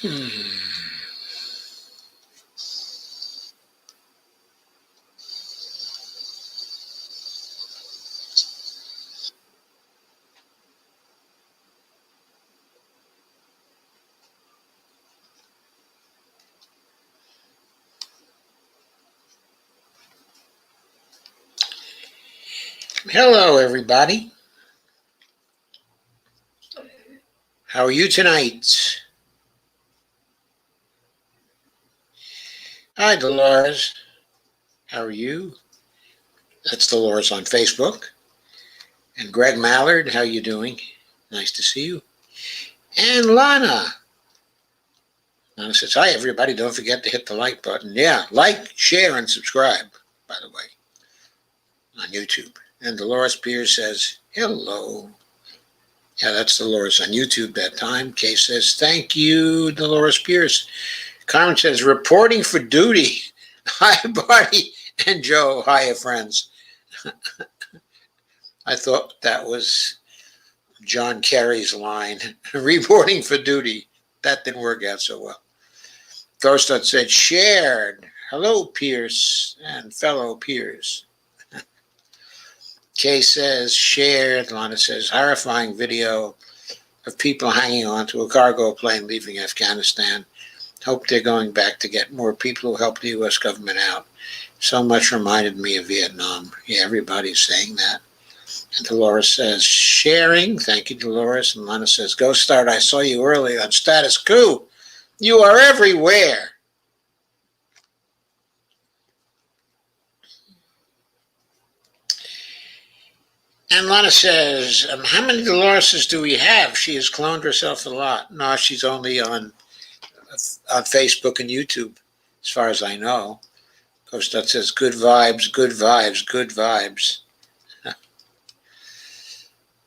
Hello, everybody. How are you tonight? Hi, Dolores. How are you? That's Dolores on Facebook. And Greg Mallard, how you doing? Nice to see you. And Lana. Lana says, hi, everybody. Don't forget to hit the like button. Yeah, like, share, and subscribe, by the way, on YouTube. And Dolores Pierce says, hello. Yeah, that's Dolores on YouTube that time. Kay says, thank you, Dolores Pierce. Carmen says, reporting for duty. Hi, Barney and Joe. Hiya, friends. I thought that was John Kerry's line, reporting for duty. That didn't work out so well. Ghostot said, shared. Hello, Pierce and fellow peers. Kay says, shared. Lana says, horrifying video of people hanging onto a cargo plane leaving Afghanistan. Hope they're going back to get more people who help the U.S. government out. So much reminded me of Vietnam. Yeah, everybody's saying that. And Dolores says, sharing. Thank you, Dolores. And Lana says, go start. I saw you earlier on Status Quo. You are everywhere. And Lana says, how many Doloreses do we have? She has cloned herself a lot. No, she's only on Facebook and YouTube, as far as I know. Coach, that says, good vibes, good vibes, good vibes.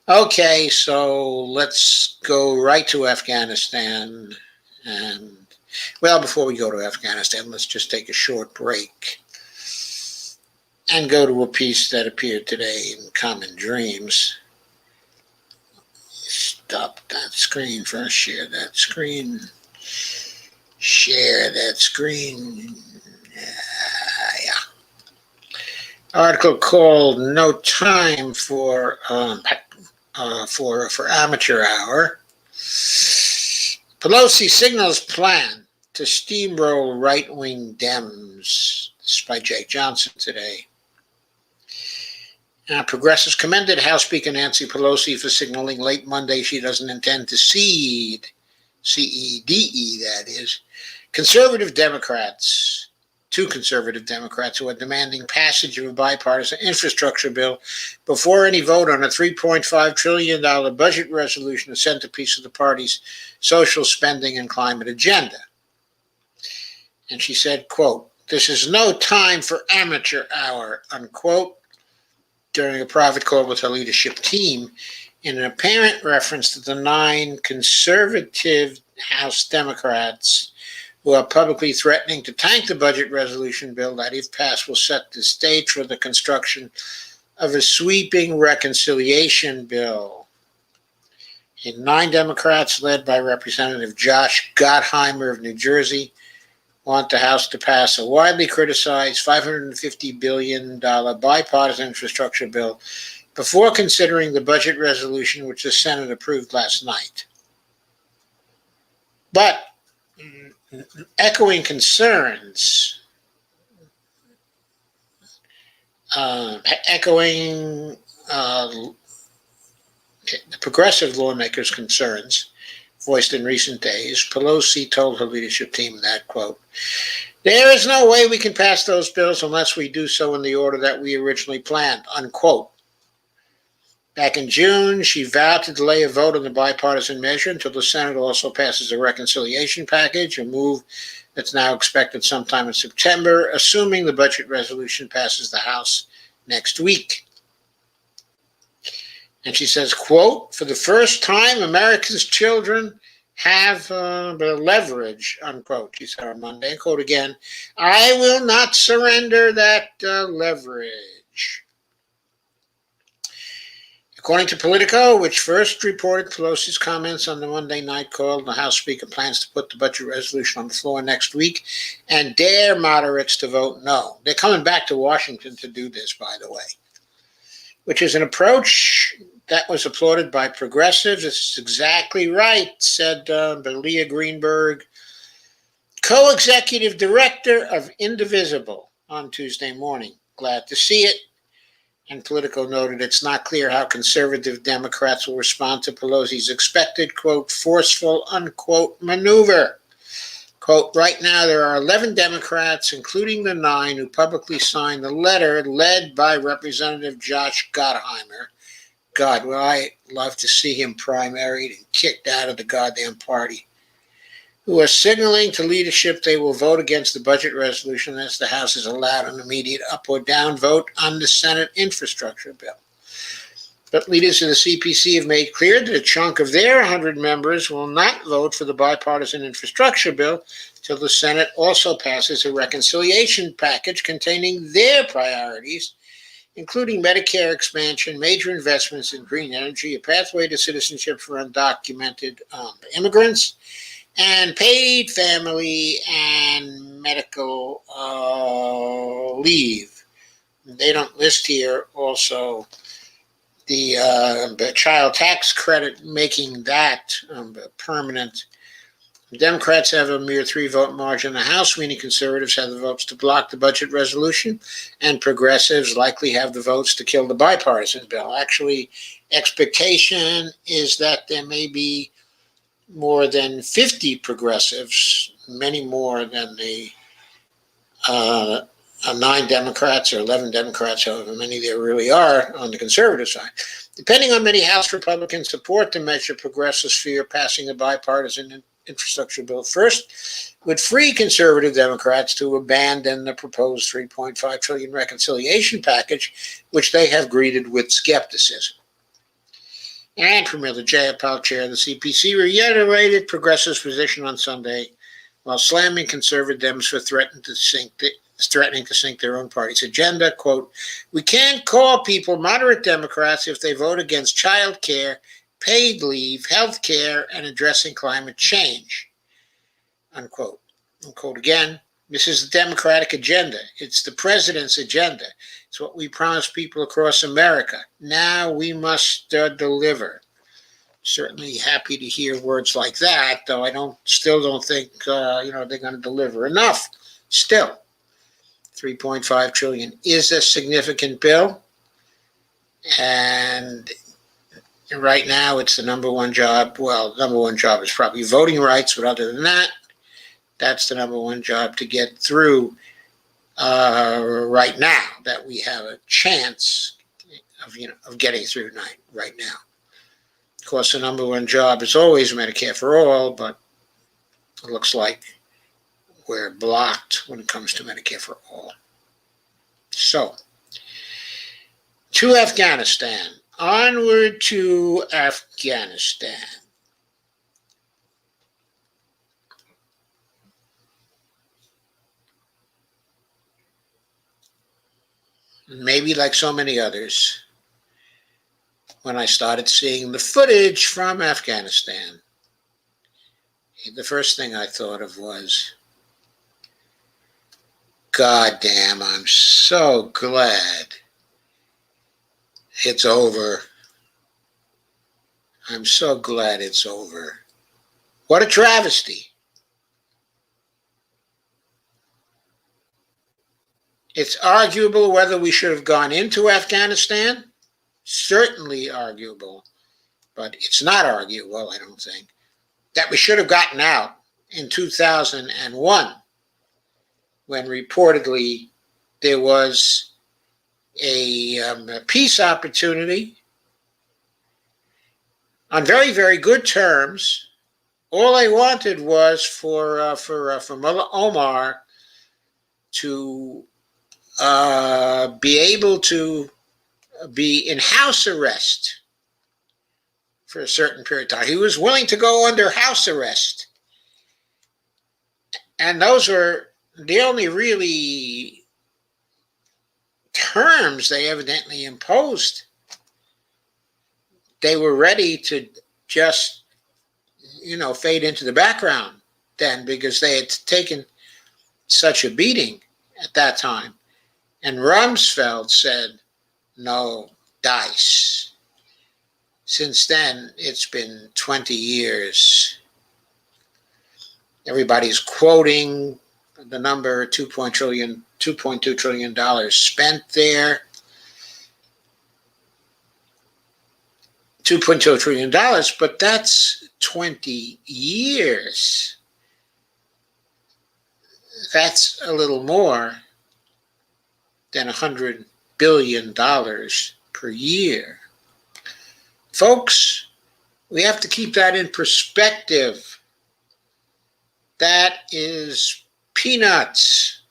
Okay, so let's go right to Afghanistan. And, well, before we go to Afghanistan, let's just take a short break and go to a piece that appeared today in Common Dreams. Stop that screen first, share that screen. Share that screen. Yeah. Article called "No Time for Amateur Hour." Pelosi signals plan to steamroll right-wing Dems. This is by Jake Johnson today. Progressives commended House Speaker Nancy Pelosi for signaling late Monday she doesn't intend to cede, C-E-D-E that is, two conservative Democrats who are demanding passage of a bipartisan infrastructure bill before any vote on a $3.5 trillion budget resolution, a centerpiece of the party's social spending and climate agenda. And she said, quote, this is no time for amateur hour, unquote, during a private call with her leadership team, in an apparent reference to the 9 conservative House Democrats who are publicly threatening to tank the budget resolution bill that, if passed, will set the stage for the construction of a sweeping reconciliation bill. 9 Democrats, led by Representative Josh Gottheimer of New Jersey, want the House to pass a widely criticized $550 billion bipartisan infrastructure bill before considering the budget resolution which the Senate approved last night. But echoing concerns, the progressive lawmakers' concerns voiced in recent days, Pelosi told her leadership team that, quote, there is no way we can pass those bills unless we do so in the order that we originally planned, unquote. Back in June, she vowed to delay a vote on the bipartisan measure until the Senate also passes a reconciliation package, a move that's now expected sometime in September, assuming the budget resolution passes the House next week. And she says, quote, for the first time, America's children have the leverage, unquote. She said on Monday, quote again, I will not surrender that leverage. According to Politico, which first reported Pelosi's comments on the Monday night call, the House Speaker plans to put the budget resolution on the floor next week and dare moderates to vote no. They're coming back to Washington to do this, by the way, which is an approach that was applauded by progressives. This is exactly right, said Leah Greenberg, co-executive director of Indivisible, on Tuesday morning. Glad to see it. And Politico noted it's not clear how conservative Democrats will respond to Pelosi's expected, quote, forceful, unquote, maneuver. Quote, right now there are 11 Democrats, including the 9 who publicly signed the letter led by Representative Josh Gottheimer. God, well, I love to see him primaried and kicked out of the goddamn party, who are signaling to leadership they will vote against the budget resolution unless the House is allowed an immediate up or down vote on the Senate infrastructure bill. But leaders of the CPC have made clear that a chunk of their 100 members will not vote for the bipartisan infrastructure bill till the Senate also passes a reconciliation package containing their priorities, including Medicare expansion, major investments in green energy, a pathway to citizenship for undocumented immigrants, and paid family and medical leave. They don't list here also the child tax credit, making that permanent. The Democrats have a mere 3-vote margin in the House, meaning conservatives have the votes to block the budget resolution, and progressives likely have the votes to kill the bipartisan bill. Actually, expectation is that there may be more than 50 progressives, many more than the 9 Democrats or 11 Democrats, however many there really are on the conservative side. Depending on many House Republicans support the measure, progressives fear passing the bipartisan infrastructure bill first would free conservative Democrats to abandon the proposed $3.5 trillion reconciliation package, which they have greeted with skepticism. And Pramila Jayapal, chair of the CPC, reiterated progressives' position on Sunday while slamming conservative Dems for threatening to sink their own party's agenda. Quote, we can't call people moderate Democrats if they vote against child care, paid leave, health care, and addressing climate change. Unquote. Unquote again. This is the Democratic agenda. It's the president's agenda. It's what we promised people across America. Now we must deliver. Certainly happy to hear words like that, though I still don't think they're going to deliver enough. Still, $3.5 trillion is a significant bill, and right now it's the number one job. Well, number one job is probably voting rights, but other than that, that's the number one job to get through right now, that we have a chance of getting through right now. Of course, the number one job is always Medicare for all, but it looks like we're blocked when it comes to Medicare for all. So, to Afghanistan. Onward to Afghanistan. Maybe like so many others, when I started seeing the footage from Afghanistan, the first thing I thought of was, God damn, I'm so glad it's over. I'm so glad it's over. What a travesty. It's arguable whether we should have gone into Afghanistan. Certainly arguable, but it's not arguable, I don't think, that we should have gotten out in 2001, when reportedly there was a peace opportunity on very, very good terms. All I wanted was for Mullah Omar to be able to be in house arrest for a certain period of time. He was willing to go under house arrest. And those were the only really terms they evidently imposed. they were ready to just, fade into the background then, because they had taken such a beating at that time. And Rumsfeld said, no dice. Since then, it's been 20 years. Everybody's quoting the number $2.2 trillion spent there. $2.2 trillion, but that's 20 years. That's a little more than $100 billion per year. Folks, we have to keep that in perspective. That is peanuts.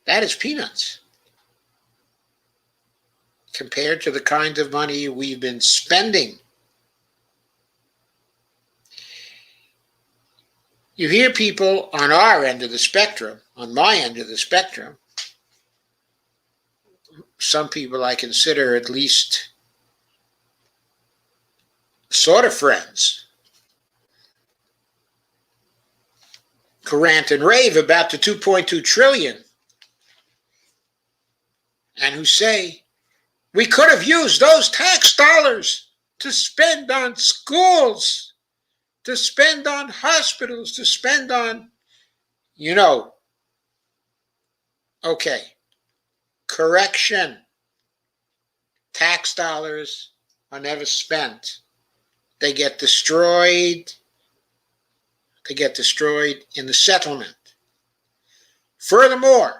That is peanuts compared to the kind of money we've been spending. You hear people on our end of the spectrum, on my end of the spectrum, some people I consider at least sort of friends, who rant and rave about the 2.2 trillion and who say, we could have used those tax dollars to spend on schools, to spend on hospitals, to spend on, okay, correction. Tax dollars are never spent. They get destroyed. They get destroyed in the settlement. Furthermore,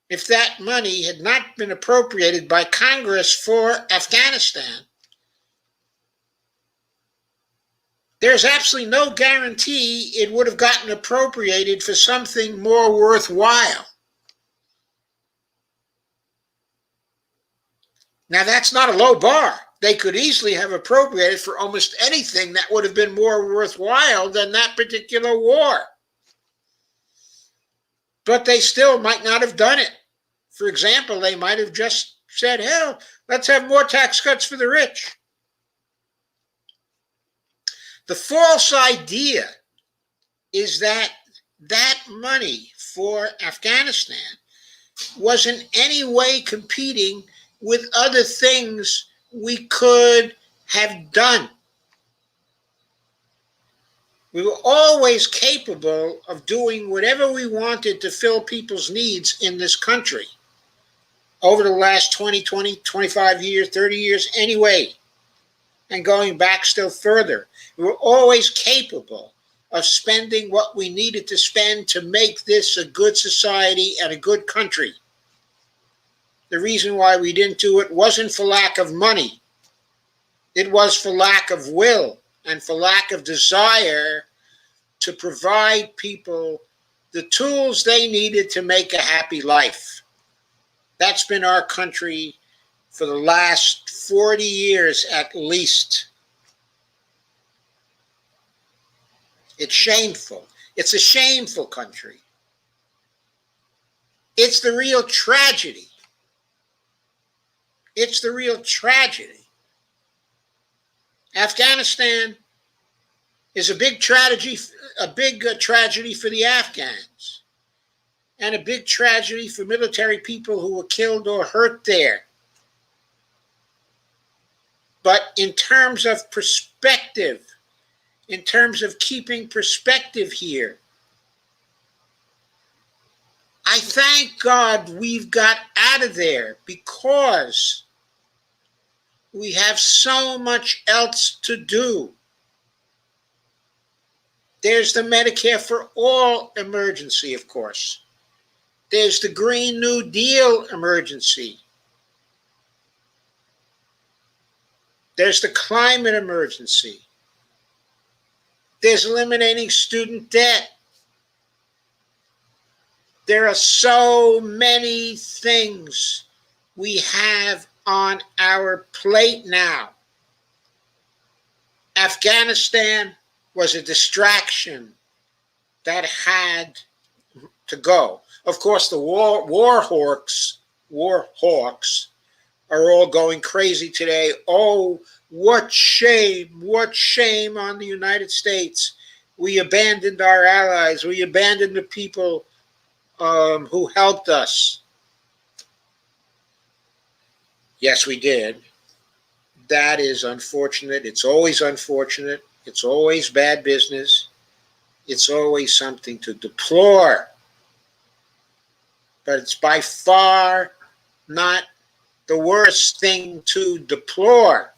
if that money had not been appropriated by Congress for Afghanistan, there's absolutely no guarantee it would have gotten appropriated for something more worthwhile. Now, that's not a low bar. They could easily have appropriated for almost anything that would have been more worthwhile than that particular war. But they still might not have done it. For example, they might have just said, hell, let's have more tax cuts for the rich. The false idea is that that money for Afghanistan was in any way competing with other things we could have done. We were always capable of doing whatever we wanted to fill people's needs in this country over the last 20, 25 years, 30 years anyway, and going back still further. We were always capable of spending what we needed to spend to make this a good society and a good country. The reason why we didn't do it wasn't for lack of money. It was for lack of will and for lack of desire to provide people the tools they needed to make a happy life. That's been our country for the last 40 years at least. It's shameful. It's a shameful country. It's the real tragedy. It's the real tragedy. Afghanistan is a big tragedy for the Afghans, and a big tragedy for military people who were killed or hurt there. But in terms of perspective, in terms of keeping perspective here, I thank God we've got out of there, because we have so much else to do. There's the Medicare for All emergency, of course. There's the Green New Deal emergency. There's the climate emergency. There's eliminating student debt. There are so many things we have on our plate now. Afghanistan was a distraction that had to go. Of course, the war hawks war hawks are all going crazy today. Oh, what shame on the United States. We abandoned our allies. We abandoned the people who helped us. Yes, we did. That is unfortunate. It's always unfortunate. It's always bad business. It's always something to deplore. But it's by far not the worst thing to deplore.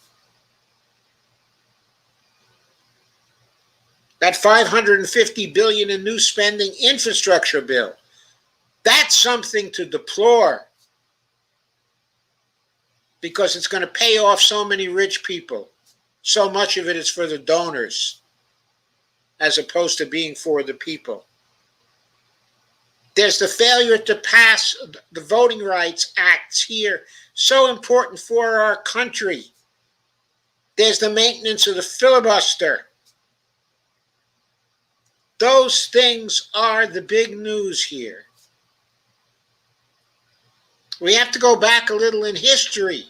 That $550 billion in new spending infrastructure bill, that's something to deplore, because it's going to pay off so many rich people. So much of it is for the donors as opposed to being for the people. There's the failure to pass the Voting Rights Acts here, so important for our country. There's the maintenance of the filibuster. Those things are the big news here. We have to go back a little in history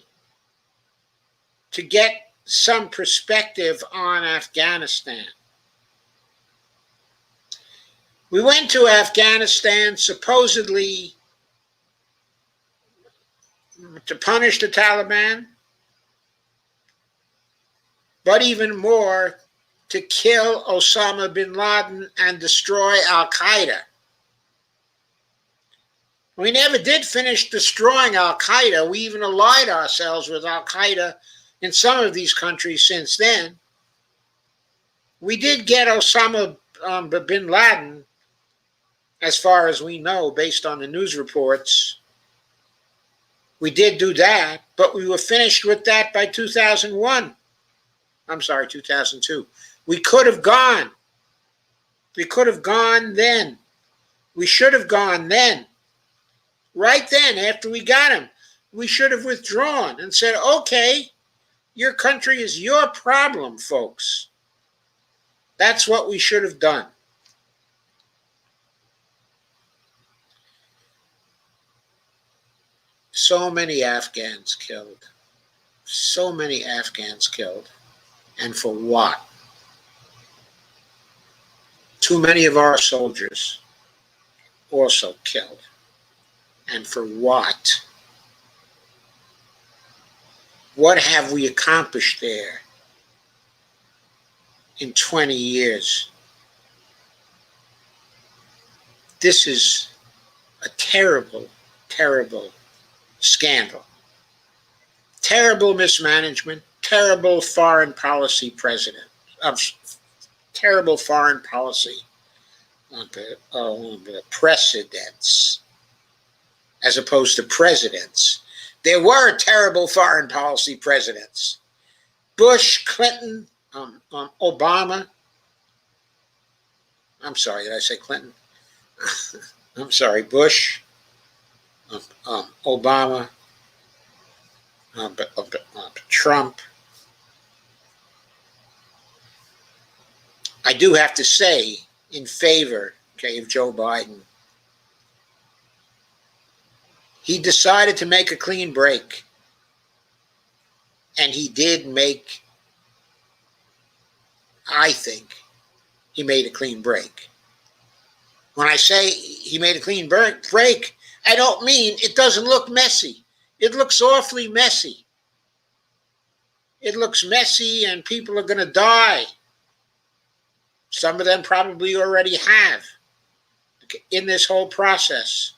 to get some perspective on Afghanistan. We went to Afghanistan supposedly to punish the Taliban, but even more, to kill Osama bin Laden and destroy Al-Qaeda. We never did finish destroying Al-Qaeda. We even allied ourselves with Al-Qaeda in some of these countries since then. We did get Osama bin Laden, as far as we know, based on the news reports. We did do that, but we were finished with that by 2001. I'm sorry, 2002. We could have gone. We could have gone then. We should have gone then. Right then, after we got him, we should have withdrawn and said, okay, your country is your problem, folks. That's what we should have done. So many Afghans killed. So many Afghans killed. And for what? Too many of our soldiers also killed. And for what? What have we accomplished there in 20 years? This is a terrible, terrible scandal. Terrible mismanagement, terrible foreign policy terrible foreign policy precedents, as opposed to presidents. There were terrible foreign policy presidents. Bush, Clinton, Obama. I'm sorry, did I say Clinton? I'm sorry, Bush, Obama, Trump. I do have to say in favor, of Joe Biden. He decided to make a clean break. And he did make, I think, he made a clean break. When I say he made a clean break, I don't mean it doesn't look messy. It looks awfully messy. It looks messy and people are going to die. Some of them probably already have in this whole process.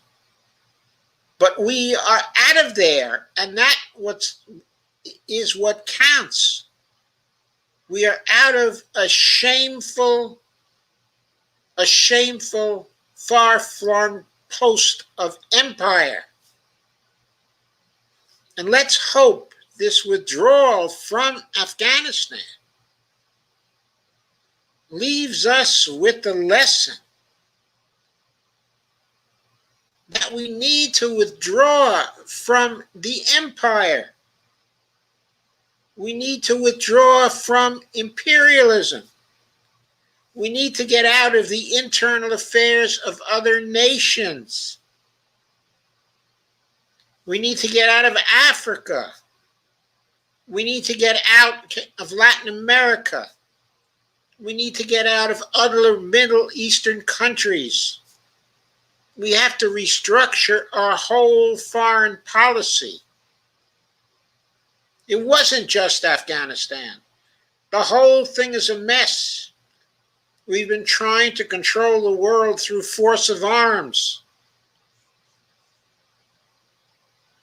But we are out of there, and that is what counts. We are out of a shameful, far-flung post of empire. And let's hope this withdrawal from Afghanistan leaves us with the lesson that we need to withdraw from the empire. We need to withdraw from imperialism. We need to get out of the internal affairs of other nations. We need to get out of Africa. We need to get out of Latin America. We need to get out of other Middle Eastern countries. We have to restructure our whole foreign policy. It wasn't just Afghanistan. The whole thing is a mess. We've been trying to control the world through force of arms.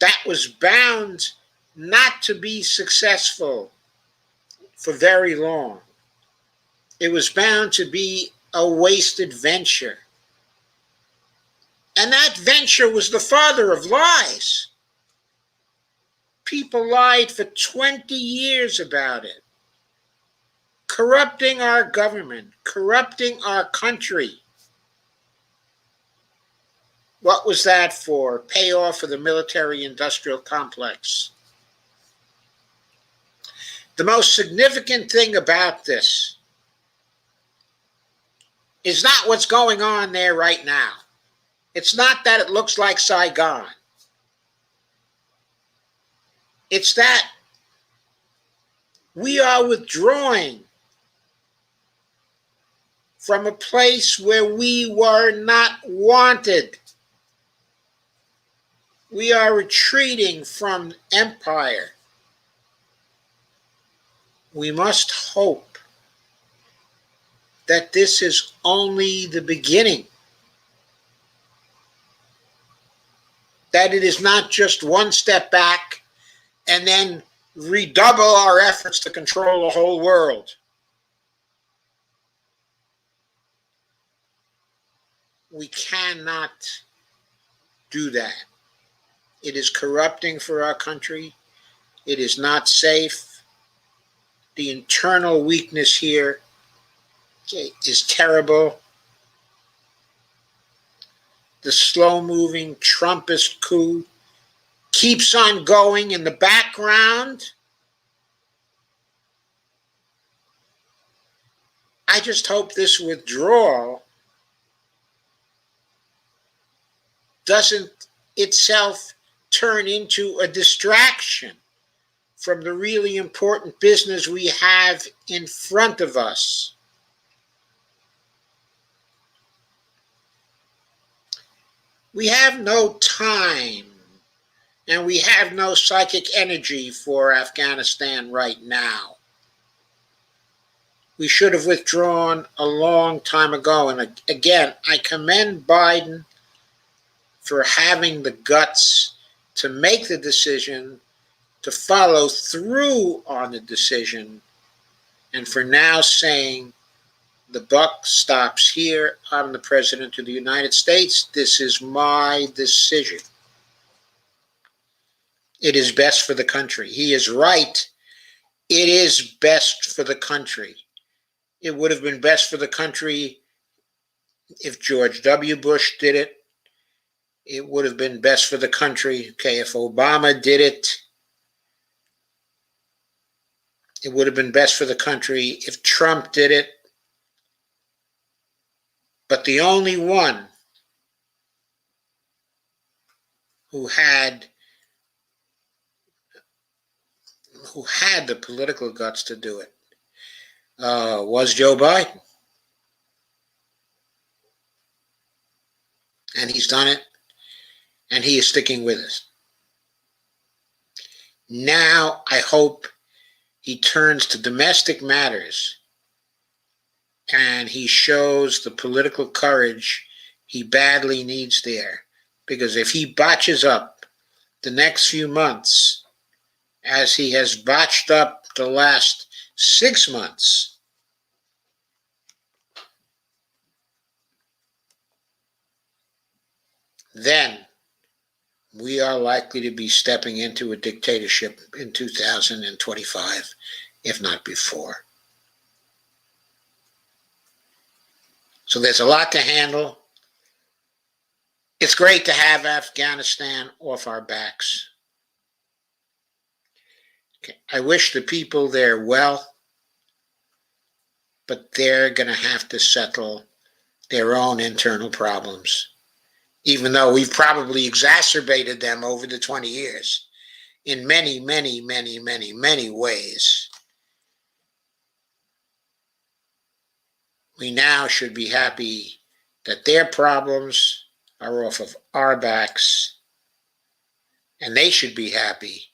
That was bound not to be successful for very long. It was bound to be a wasted venture. And that venture was the father of lies. People lied for 20 years about it, corrupting our government, corrupting our country. What was that for? Payoff for the military-industrial complex. The most significant thing about this is not what's going on there right now. It's not that it looks like Saigon. It's that we are withdrawing from a place where we were not wanted. We are retreating from empire. We must hope that this is only the beginning. That it is not just one step back and then redouble our efforts to control the whole world. We cannot do that. It is corrupting for our country. It is not safe. The internal weakness here is terrible. The slow-moving Trumpist coup keeps on going in the background. I just hope this withdrawal doesn't itself turn into a distraction from the really important business we have in front of us. We have no time and we have no psychic energy for Afghanistan right now. We should have withdrawn a long time ago. And again, I commend Biden for having the guts to make the decision, to follow through on the decision, and for now saying, the buck stops here. I'm the President of the United States. This is my decision. It is best for the country. He is right. It is best for the country. It would have been best for the country if George W. Bush did it. It would have been best for the country, okay, if Obama did it. It would have been best for the country if Trump did it. But the only one who had the political guts to do it was Joe Biden. And he's done it. And he is sticking with us. Now, I hope he turns to domestic matters and he shows the political courage he badly needs there. Because if he botches up the next few months, as he has botched up the last 6 months, then we are likely to be stepping into a dictatorship in 2025, if not before. So there's a lot to handle. It's great to have Afghanistan off our backs. Okay. I wish the people there well, but they're going to have to settle their own internal problems. even though we've probably exacerbated them over the 20 years in many, many, many, many, many ways. We now should be happy that their problems are off of our backs, and they should be happy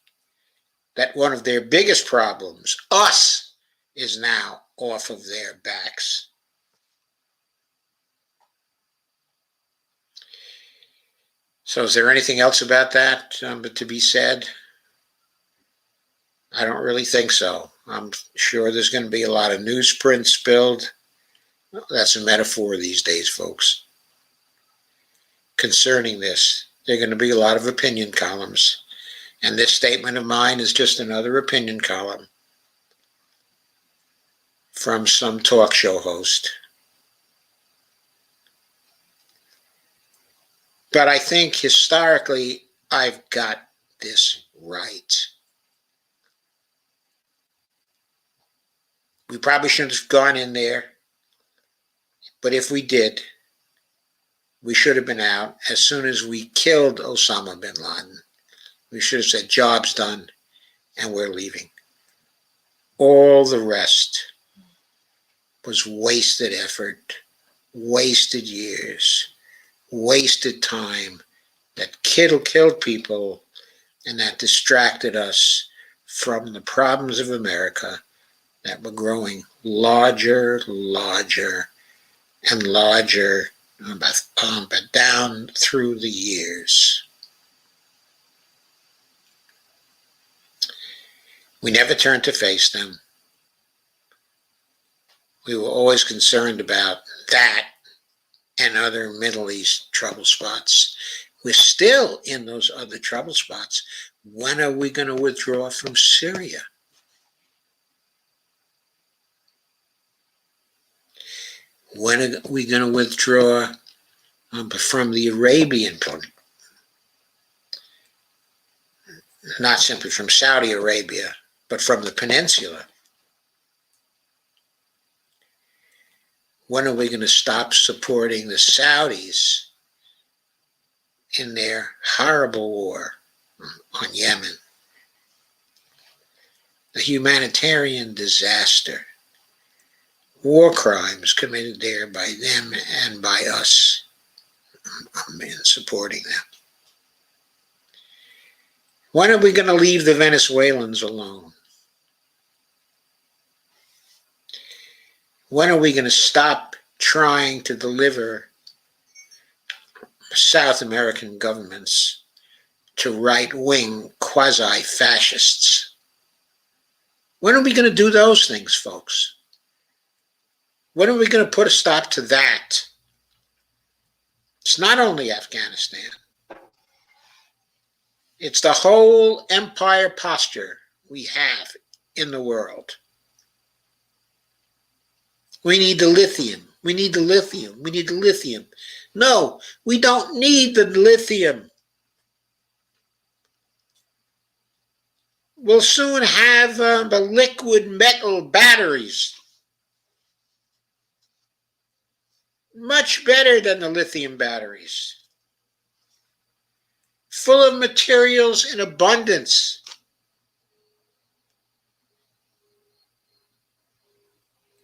that one of their biggest problems, us, is now off of their backs. So is there anything else about that to be said? I don't really think so. I'm sure there's going to be a lot of newsprint spilled. Well, that's a metaphor these days, folks. Concerning this, there are going to be a lot of opinion columns. And this statement of mine is just another opinion column from some talk show host. But I think historically, I've got this right. We probably shouldn't have gone in there, but if we did, we should have been out as soon as we killed Osama bin Laden. We should have said, job's done, and we're leaving. All the rest was wasted effort, wasted years, wasted time that killed people and that distracted us from the problems of America that were growing larger, and larger, but down through the years. We never turned to face them. We were always concerned about that and other Middle East trouble spots. We're still in those other trouble spots. When are we going to withdraw from Syria? When are we going to withdraw from the Arabian Peninsula? Not simply from Saudi Arabia, but from the peninsula. When are we going to stop supporting the Saudis in their horrible war on Yemen? The humanitarian disaster, war crimes committed there by them and by us in supporting them. When are we going to leave the Venezuelans alone? When are we going to stop trying to deliver South American governments to right-wing quasi-fascists? When are we going to do those things, folks? When are we going to put a stop to that? It's not only Afghanistan. It's the whole empire posture we have in the world. We need the lithium. We need the lithium. We need the lithium. No, we don't need the lithium. We'll soon have the liquid metal batteries. Much better than the lithium batteries. Full of materials in abundance.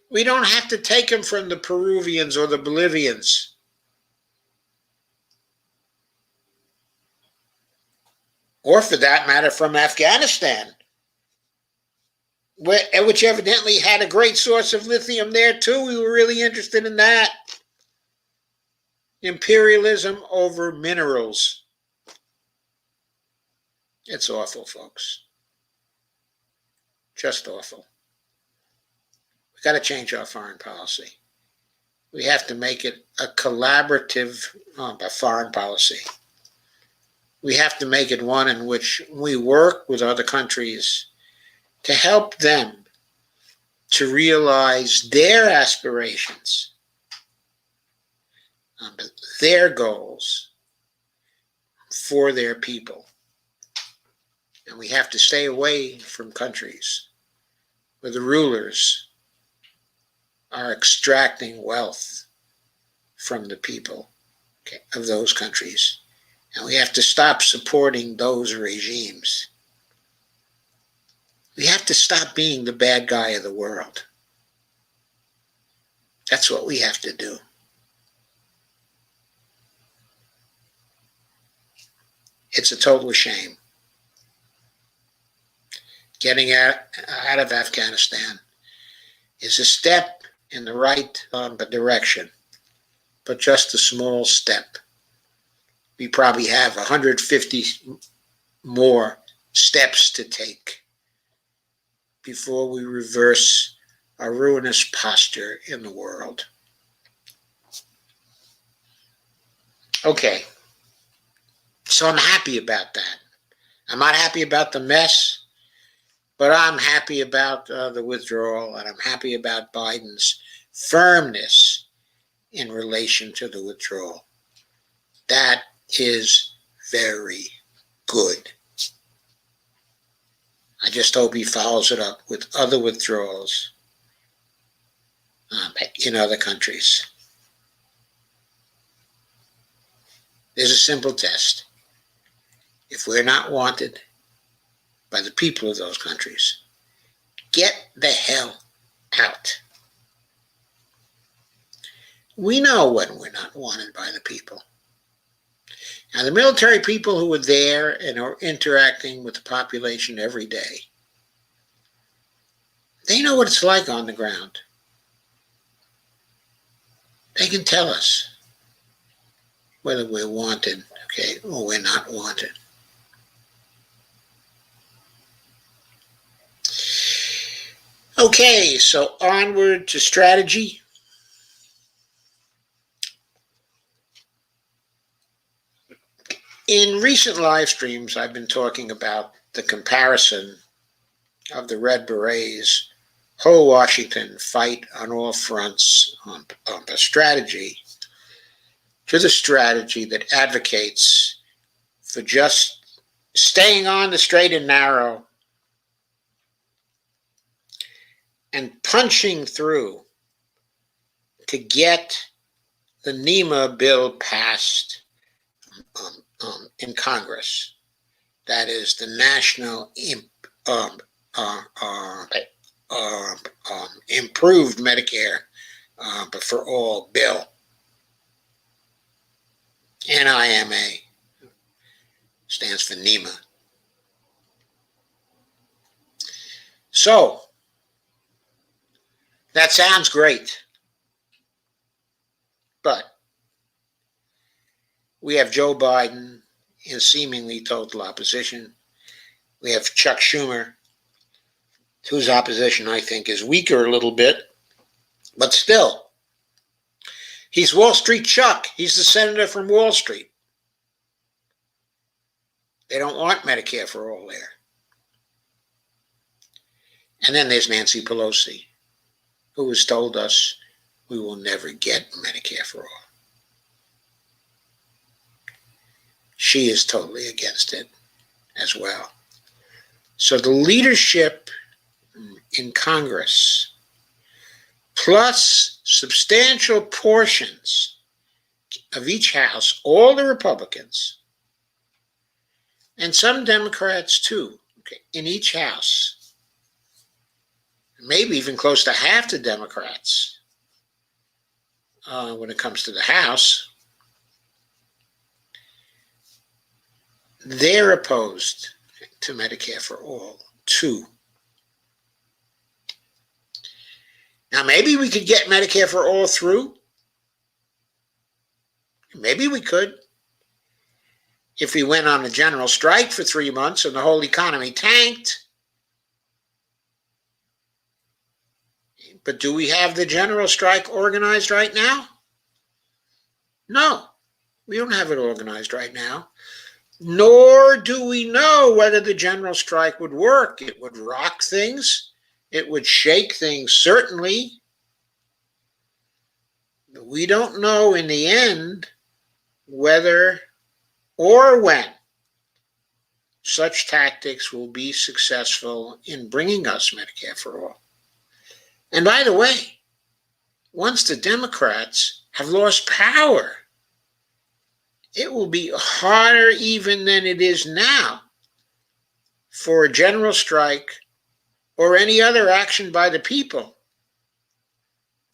We don't have to take them from the Peruvians or the Bolivians. Or for that matter, from Afghanistan, which evidently had a great source of lithium there too. We were really interested in that. Imperialism over minerals. It's awful, folks. Just awful. We've got to change our foreign policy. We have to make it a collaborative foreign policy. We have to make it one in which we work with other countries to help them to realize their aspirations, their goals for their people. And we have to stay away from countries where the rulers are extracting wealth from the people okay, of those countries. And we have to stop supporting those regimes. We have to stop being the bad guy of the world. That's what we have to do. It's a total shame. Getting out of Afghanistan is a step in the right direction, but just a small step. We probably have 150 more steps to take before we reverse our ruinous posture in the world. Okay, so I'm happy about that. I'm not happy about the mess, but I'm happy about the withdrawal, and I'm happy about Biden's firmness in relation to the withdrawal. That is very good. I just hope he follows it up with other withdrawals in other countries. There's a simple test. If we're not wanted by the people of those countries, get the hell out. We know when we're not wanted by the people. Now, the military people who are there and are interacting with the population every day, they know what it's like on the ground. They can tell us whether we're wanted, okay, or we're not wanted. Okay, so onward to strategy. In recent live streams, I've been talking about the comparison of the Red Berets' whole Washington fight on all fronts on the strategy to the strategy that advocates for just staying on the straight and narrow and punching through to get the NEMA bill passed in Congress. That is the National Improved Medicare but for All bill. NIMA stands for NEMA. So, that sounds great. But we have Joe Biden in seemingly total opposition. We have Chuck Schumer, whose opposition I think is weaker a little bit, but still, he's Wall Street Chuck. He's the senator from Wall Street. They don't want Medicare for all there. And then there's Nancy Pelosi, who has told us we will never get Medicare for all. She is totally against it as well. So the leadership in Congress, plus substantial portions of each house, all the Republicans, and some Democrats too, okay, in each house, maybe even close to half the Democrats when it comes to the House, they're opposed to Medicare for all, too. Now, maybe we could get Medicare for all through. Maybe we could. If we went on a general strike for 3 months and the whole economy tanked. But do we have the general strike organized right now? No, we don't have it organized right now. Nor do we know whether the general strike would work. It would rock things. It would shake things, certainly. But we don't know in the end whether or when such tactics will be successful in bringing us Medicare for all. And by the way, once the Democrats have lost power it will be harder even than it is now for a general strike or any other action by the people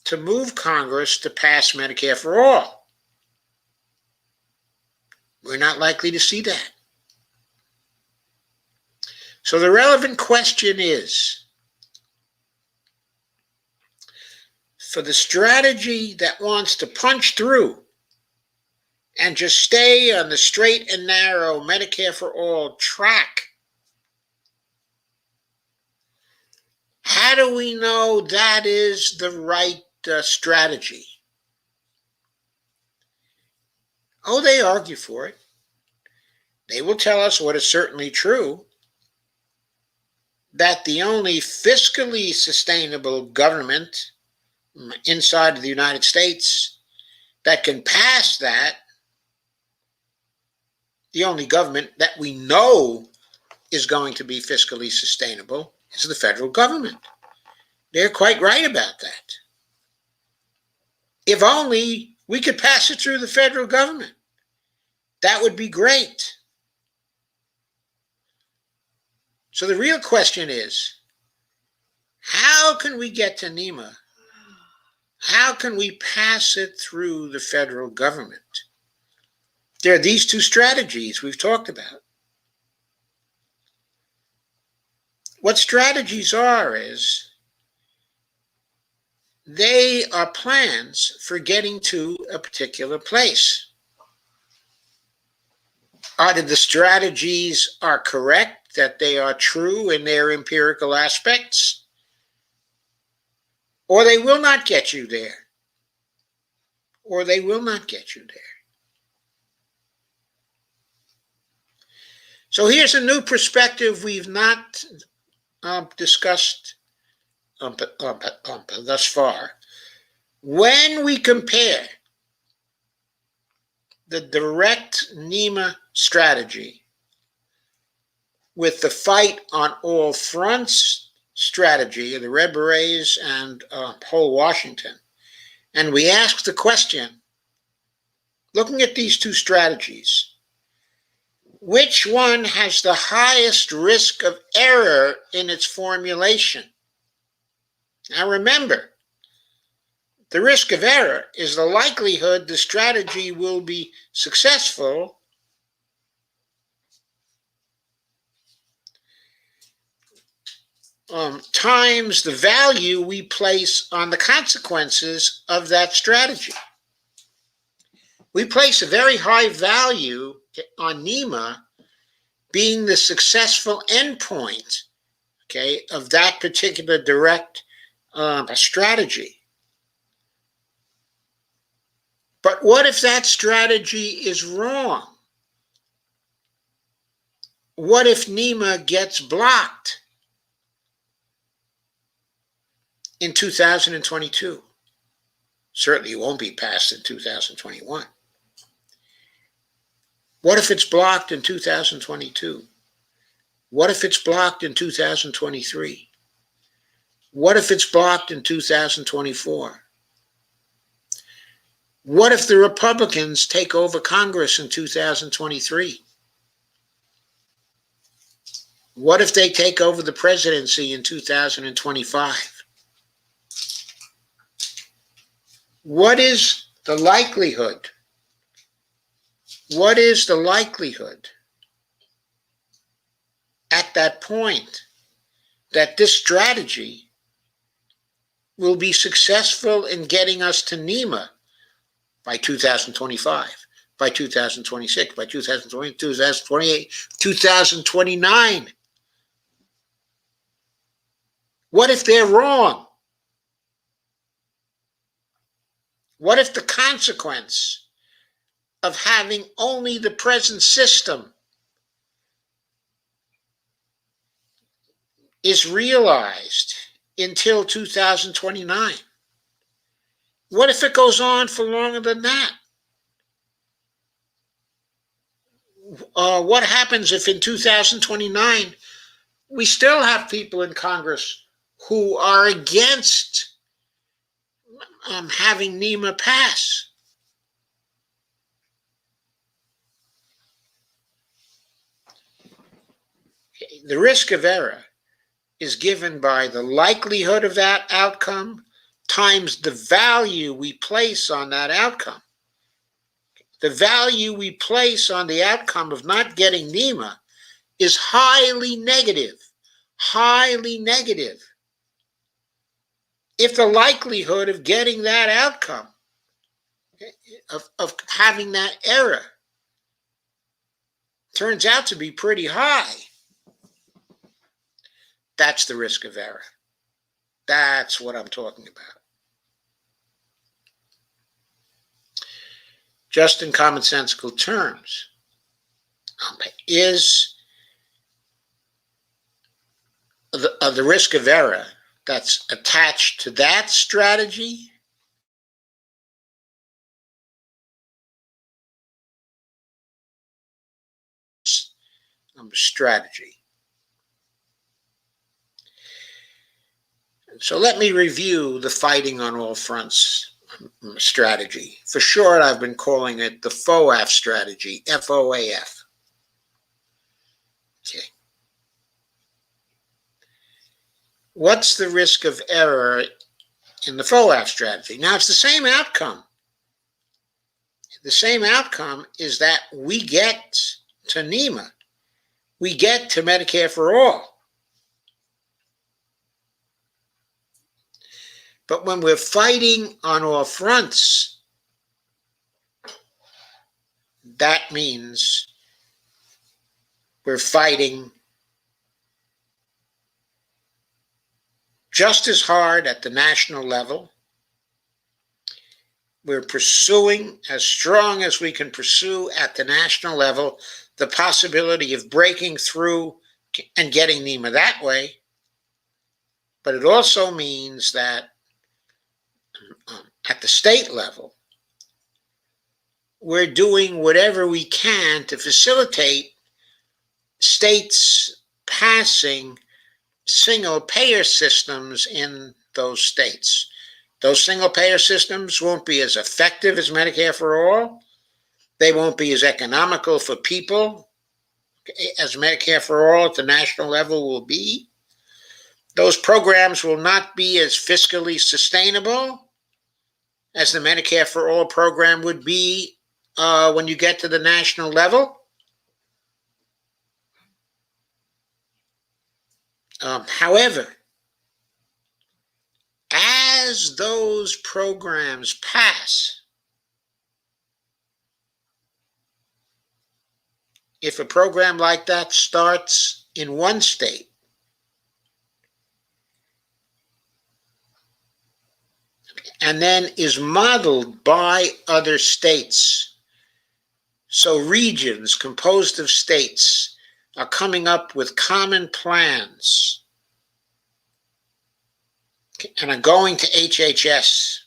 to move Congress to pass Medicare for all. We're not likely to see that. So the relevant question is, for the strategy that wants to punch through and just stay on the straight and narrow Medicare for all track, how do we know that is the right strategy? Oh, they argue for it. They will tell us what is certainly true, that the only fiscally sustainable government inside of the United States that can pass that, the only government that we know is going to be fiscally sustainable, is the federal government. They're quite right about that. If only we could pass it through the federal government, that would be great. So the real question is, how can we get to NEMA? How can we pass it through the federal government? There are these two strategies we've talked about. What strategies are is, they are plans for getting to a particular place. Either the strategies are correct, that they are true in their empirical aspects, or they will not get you there. Or they will not get you there. So here's a new perspective we've not discussed thus far. When we compare the direct NEMA strategy with the fight on all fronts strategy of the Red Berets and whole Washington, and we ask the question, looking at these two strategies, which one has the highest risk of error in its formulation? Now remember, the risk of error is the likelihood the strategy will be successful times the value we place on the consequences of that strategy. We place a very high value on NEMA being the successful endpoint, okay, of that particular direct strategy. But what if that strategy is wrong? What if NEMA gets blocked in 2022? Certainly it won't be passed in 2021. What if it's blocked in 2022? What if it's blocked in 2023? What if it's blocked in 2024? What if the Republicans take over Congress in 2023? What if they take over the presidency in 2025? What is the likelihood? What is the likelihood at that point that this strategy will be successful in getting us to NEMA by 2025, by 2026, by 2020, 2028, 2029? What if they're wrong? What if the consequence of having only the present system is realized until 2029? What if it goes on for longer than that? What happens if in 2029 we still have people in Congress who are against having NEMA pass? The risk of error is given by the likelihood of that outcome times the value we place on that outcome. The value we place on the outcome of not getting NEMA is highly negative, highly negative. If the likelihood of getting that outcome, of having that error, turns out to be pretty high, that's the risk of error. That's what I'm talking about. Just in commonsensical terms, is the risk of error that's attached to that strategy strategy. So let me review the fighting on all fronts strategy. For short, I've been calling it the FOAF strategy, FOAF. Okay. What's the risk of error in the FOAF strategy? Now, it's the same outcome. The same outcome is that we get to NEMA. We get to Medicare for all. But when we're fighting on all fronts, that means we're fighting just as hard at the national level. We're pursuing as strong as we can pursue at the national level the possibility of breaking through and getting NEMA that way. But it also means that at the state level, we're doing whatever we can to facilitate states passing single-payer systems in those states. Those single-payer systems won't be as effective as Medicare for all. They won't be as economical for people as Medicare for all at the national level will be. Those programs will not be as fiscally sustainable as the Medicare for all program would be when you get to the national level. However, as those programs pass, if a program like that starts in one state, and then is modeled by other states, so regions composed of states are coming up with common plans and are going to HHS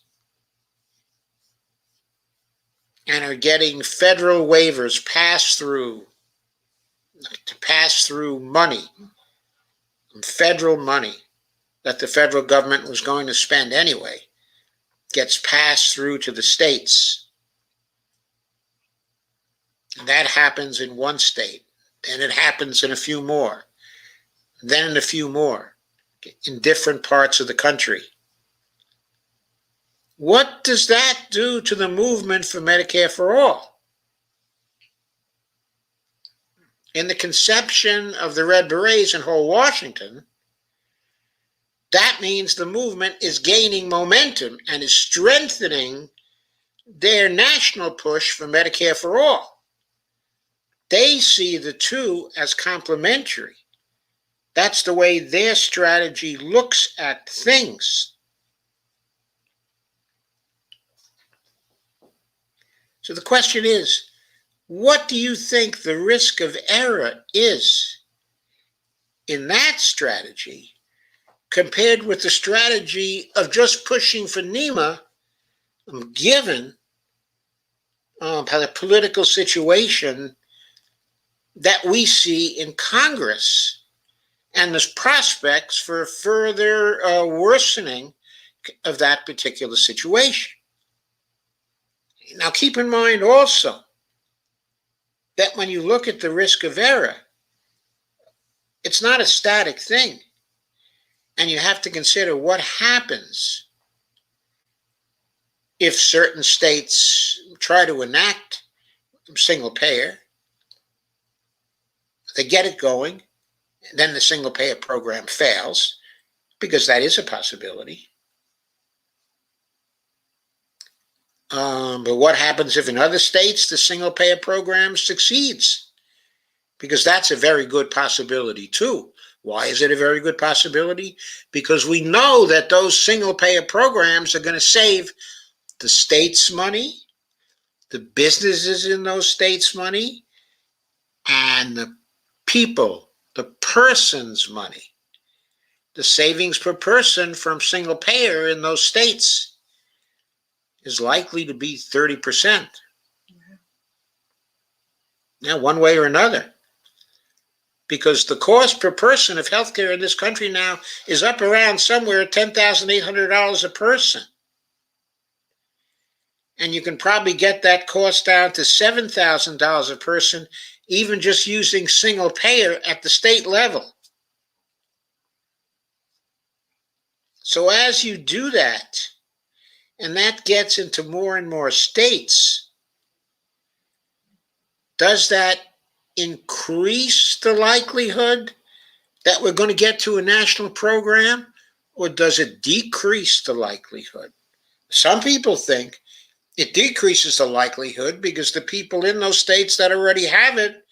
and are getting federal waivers passed through to pass through money, federal money that the federal government was going to spend anyway, gets passed through to the states. And that happens in one state. Then it happens in a few more. Then in a few more in different parts of the country. What does that do to the movement for Medicare for all? In the conception of the Red Berets in whole Washington, that means the movement is gaining momentum and is strengthening their national push for Medicare for all. They see the two as complementary. That's the way their strategy looks at things. So the question is, what do you think the risk of error is in that strategy compared with the strategy of just pushing for NEMA, given the political situation that we see in Congress and the prospects for further worsening of that particular situation? Now, keep in mind also that when you look at the risk of error, It's not a static thing. And you have to consider what happens if certain states try to enact single payer. They get it going, then the single payer program fails, because that is a possibility. But what happens if in other states the single payer program succeeds? Because that's a very good possibility too. Why is it a very good possibility? Because we know that those single payer programs are going to save the state's money, the businesses in those states' money, and the people, the person's money. The savings per person from single payer in those states is likely to be 30%. Now, one way or another. Because the cost per person of healthcare in this country now is up around somewhere $10,800 a person. And you can probably get that cost down to $7,000 a person, even just using single payer at the state level. So as you do that, and that gets into more and more states, does that increase the likelihood that we're going to get to a national program, or does it decrease the likelihood? Some people think it decreases the likelihood because the people in those states that already have it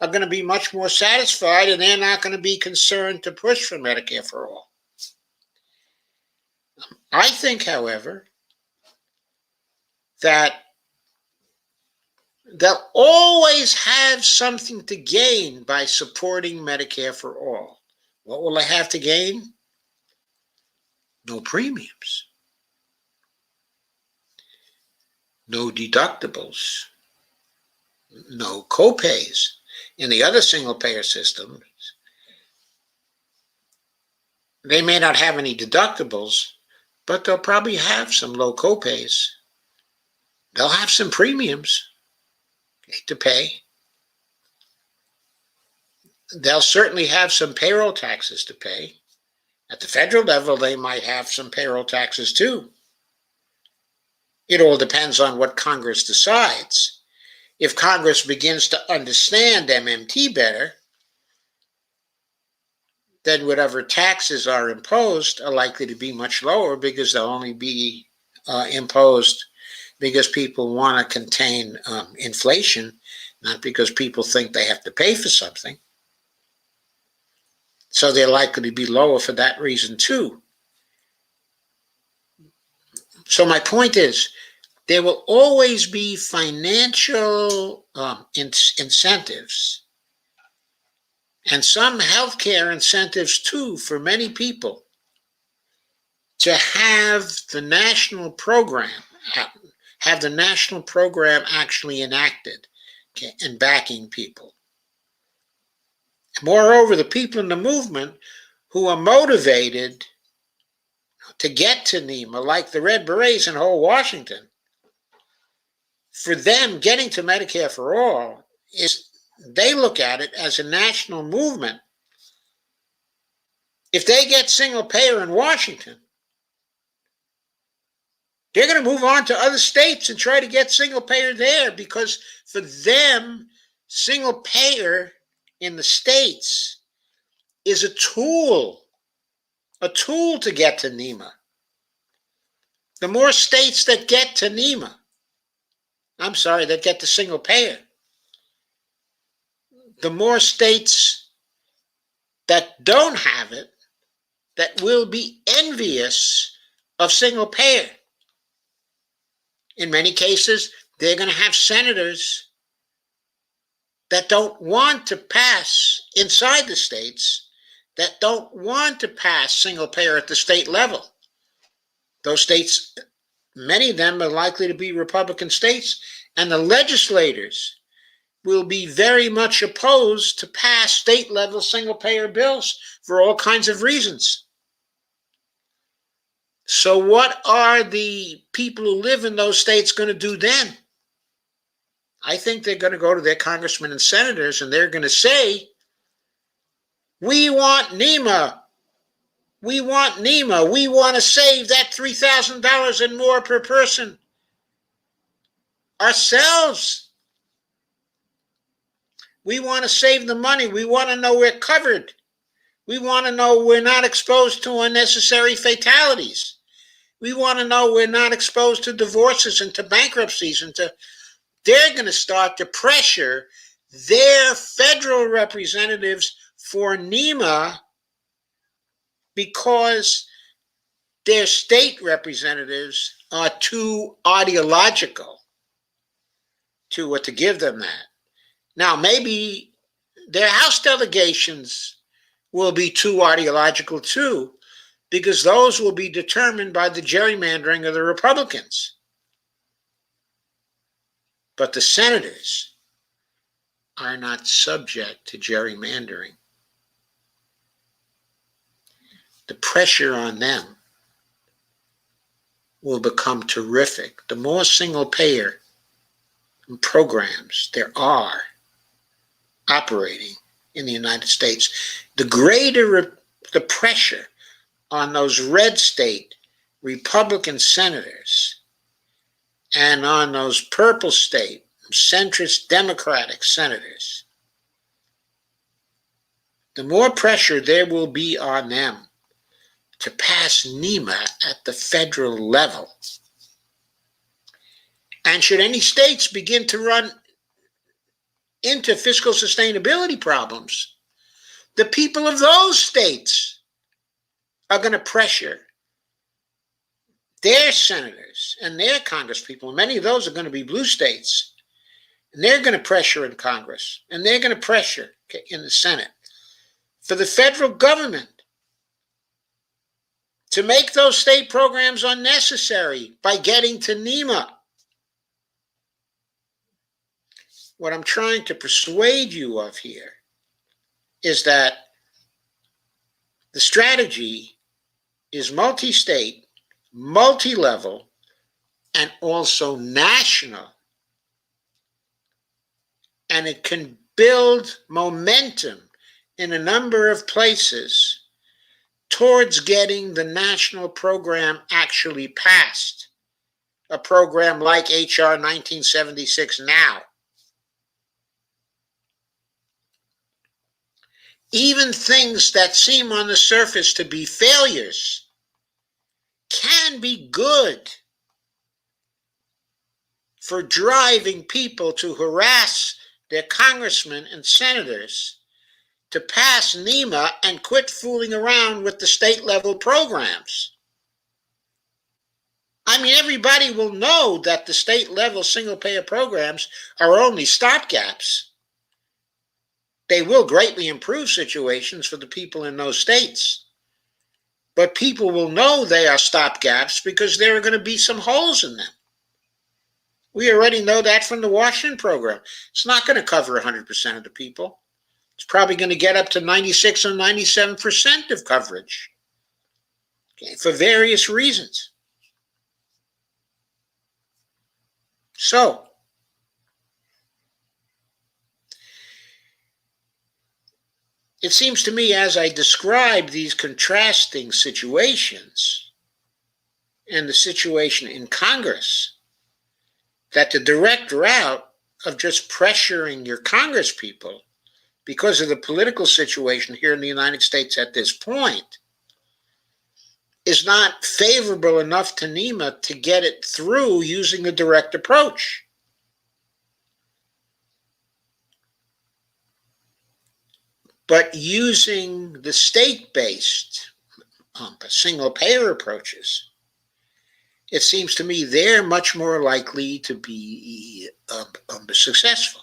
are going to be much more satisfied, and they're not going to be concerned to push for Medicare for all. I think, however, that they'll always have something to gain by supporting Medicare for all. What will they have to gain? No premiums, no deductibles, no copays. In the other single payer systems, they may not have any deductibles, but they'll probably have some low copays. They'll have some premiums to pay. They'll certainly have some payroll taxes to pay. At the federal level, they might have some payroll taxes too. It all depends on what Congress decides. If Congress begins to understand MMT better, then whatever taxes are imposed are likely to be much lower, because they'll only be imposed because people want to contain inflation, not because people think they have to pay for something. So they're likely to be lower for that reason too. So my point is, there will always be financial incentives, and some healthcare incentives too, for many people to have the national program actually enacted, okay, and backing people. Moreover, the people in the movement who are motivated to get to NEMA, like the Red Berets in whole Washington, for them, getting to Medicare for all is, they look at it as a national movement. If they get single payer in Washington, they're going to move on to other states and try to get single payer there, because for them, single payer in the states is a tool to get to NEMA. The more states that get to NEMA, that get to single payer, the more states that don't have it that will be envious of single payer. In many cases, they're going to have senators that don't want to pass inside the states, that don't want to pass single payer at the state level. Those states, many of them are likely to be Republican states, and the legislators will be very much opposed to pass state level single payer bills for all kinds of reasons. So what are the people who live in those states going to do then? I think they're going to go to their congressmen and senators, and they're going to say, We want NEMA. We want NEMA. We want to save that $3,000 and more per person ourselves. We want to save the money. We want to know we're covered. We want to know we're not exposed to unnecessary fatalities. We want to know we're not exposed to divorces and to bankruptcies and to. They're going to start to pressure their federal representatives for NEMA because their state representatives are too ideological to give them that. Now, maybe their House delegations will be too ideological too, because those will be determined by the gerrymandering of the Republicans. But the senators are not subject to gerrymandering. The pressure on them will become terrific. The more single payer programs there are operating in the United States, the greater the pressure on those red state Republican senators and on those purple state centrist Democratic senators. The more pressure there will be on them to pass NEMA at the federal level. And should any states begin to run into fiscal sustainability problems, the people of those states are going to pressure their senators and their congresspeople, and many of those are going to be blue states, and they're going to pressure in Congress, and they're going to pressure in the Senate for the federal government to make those state programs unnecessary by getting to NEMA. What I'm trying to persuade you of here is that the strategy is multi-state, multi-level, and also national. And it can build momentum in a number of places towards getting the national program actually passed. A program like H.R. 1976 now. Even things that seem on the surface to be failures can be good for driving people to harass their congressmen and senators to pass NEMA and quit fooling around with the state level programs. I mean, everybody will know that the state level single payer programs are only stopgaps. They will greatly improve situations for the people in those states. But people will know they are stopgaps because there are going to be some holes in them. We already know that from the Washington program. It's not going to cover 100% of the people. It's probably going to get up to 96 or 97% of coverage, okay, for various reasons. So, it seems to me, as I describe these contrasting situations and the situation in Congress, that the direct route of just pressuring your Congress people because of the political situation here in the United States at this point is not favorable enough to NEMA to get it through using a direct approach. But using the state-based single-payer approaches, it seems to me they're much more likely to be successful.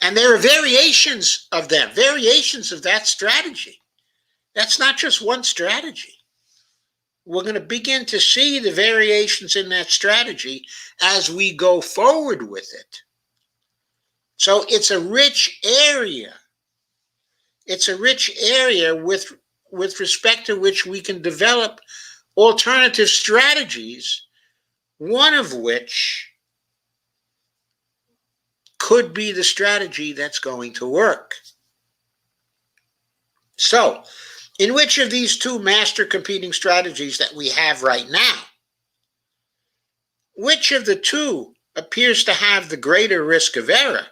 And there are variations of them, variations of that strategy. That's not just one strategy. We're going to begin to see the variations in that strategy as we go forward with it. So it's a rich area. It's a rich area with respect to which we can develop alternative strategies, one of which could be the strategy that's going to work. So, in which of these two master competing strategies that we have right now, which of the two appears to have the greater risk of error,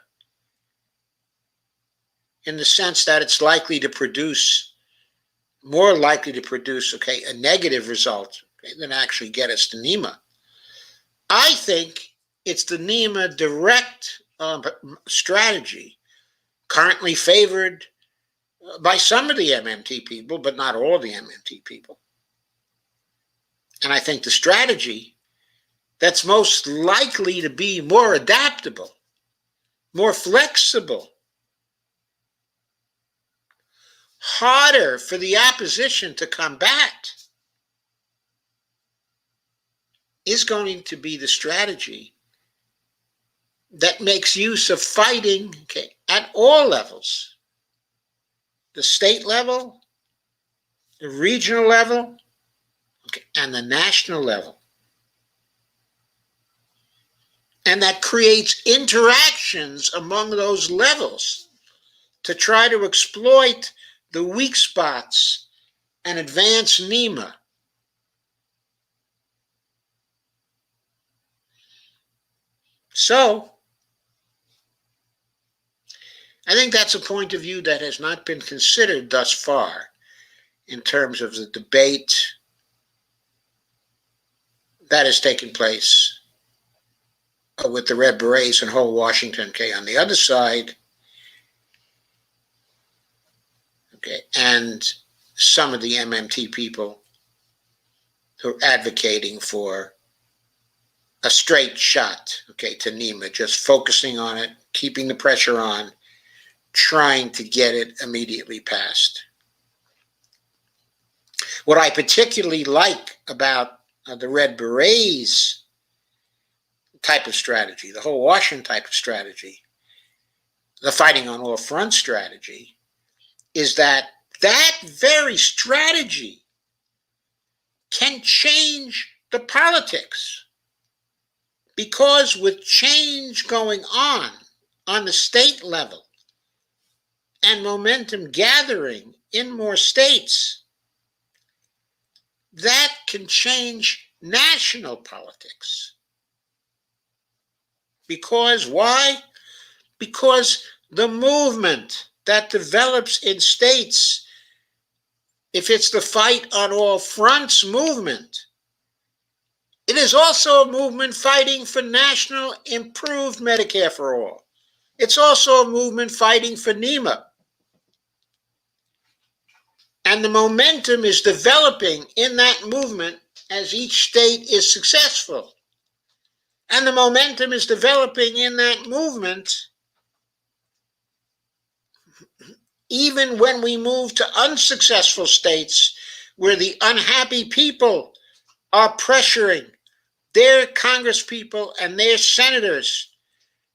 in the sense that it's more likely to produce, a negative result, than actually get us to NEMA? I think it's the NEMA direct strategy, currently favored by some of the MMT people, but not all the MMT people. And I think the strategy that's most likely to be more adaptable, more flexible, harder for the opposition to combat, is going to be the strategy that makes use of fighting at all levels: the state level, the regional level, and the national level. And that creates interactions among those levels to try to exploit the weak spots and advance NEMA. So, I think that's a point of view that has not been considered thus far in terms of the debate that has taken place with the Red Berets and whole Washington, on the other side, and some of the MMT people who are advocating for a straight shot, to NEMA, just focusing on it, keeping the pressure on, trying to get it immediately passed. What I particularly like about the Red Berets type of strategy, the whole Washington type of strategy, the fighting on all fronts strategy, is that very strategy can change the politics. Because with change going on the state level and momentum gathering in more states, that can change national politics. Because why? Because the movement that develops in states, if it's the fight on all fronts movement, it is also a movement fighting for national improved Medicare for all. It's also a movement fighting for NEMA. And the momentum is developing in that movement as each state is successful. And the momentum is developing in that movement even when we move to unsuccessful states where the unhappy people are pressuring their congresspeople and their senators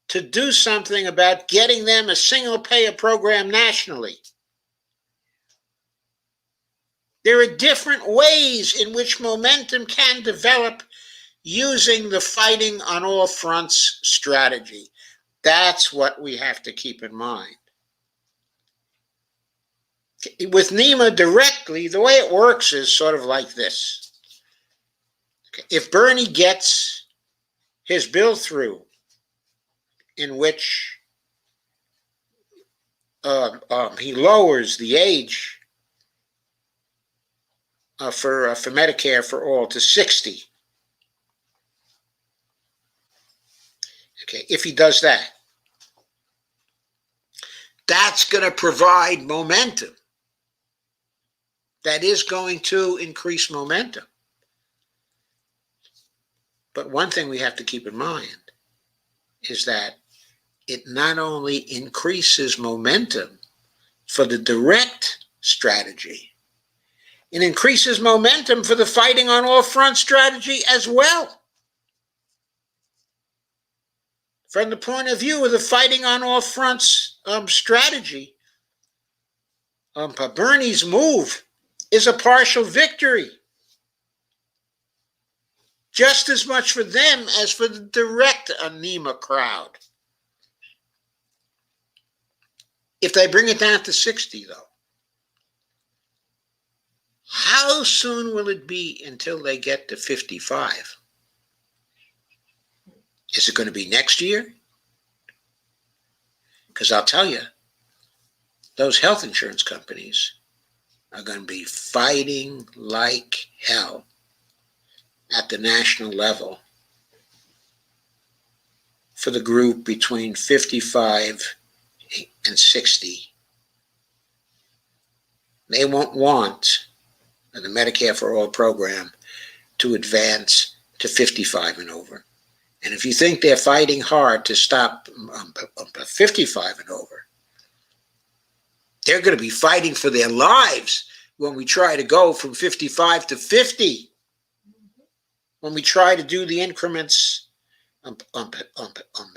to do something about getting them a single-payer program nationally. There are different ways in which momentum can develop using the fighting on all fronts strategy. That's what we have to keep in mind. With NEMA directly, the way it works is sort of like this. If Bernie gets his bill through, in which he lowers the age for Medicare for all to 60. If he does that, that's going to provide momentum. That is going to increase momentum. But one thing we have to keep in mind is that it not only increases momentum for the direct strategy, it increases momentum for the fighting on all fronts strategy as well. From the point of view of the fighting on all fronts strategy, Bernie's move is a partial victory, just as much for them as for the direct NEMA crowd. If they bring it down to 60, though, How soon will it be until they get to 55? Is it going to be next year? Because I'll tell you, those health insurance companies are going to be fighting like hell at the national level for the group between 55 and 60. They won't want the Medicare for All program to advance to 55 and over. And if you think they're fighting hard to stop 55 and over, they're going to be fighting for their lives when we try to go from 55 to 50. When we try to do the increments,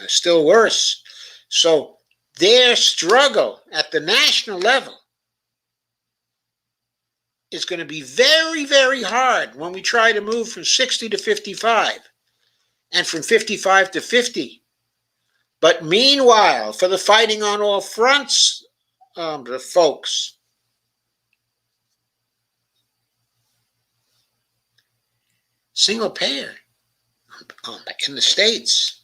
still worse. So their struggle at the national level is going to be very, very hard when we try to move from 60 to 55 and from 55 to 50. But meanwhile, for the fighting on all fronts, the folks, single payer in the States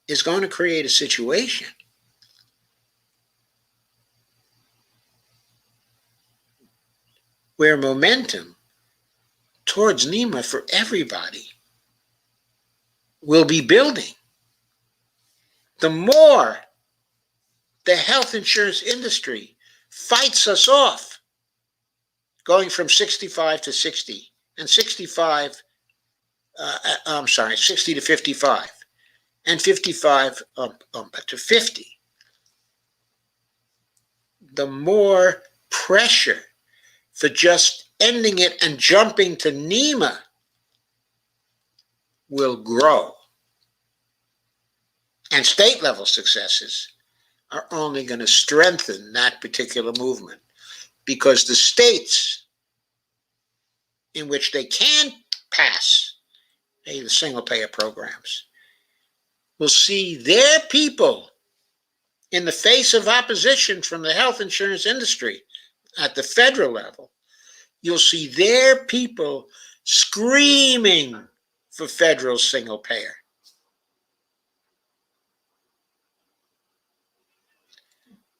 is going to create a situation where momentum towards NEMA for everybody will be building. The more the health insurance industry fights us off, going from 65 to 60 and 60 to 55 and 55 to 50, the more pressure for just ending it and jumping to NEMA will grow. And state level successes are only going to strengthen that particular movement, because the states in which they can pass the single payer programs will see their people, in the face of opposition from the health insurance industry at the federal level, you'll see their people screaming for federal single payer.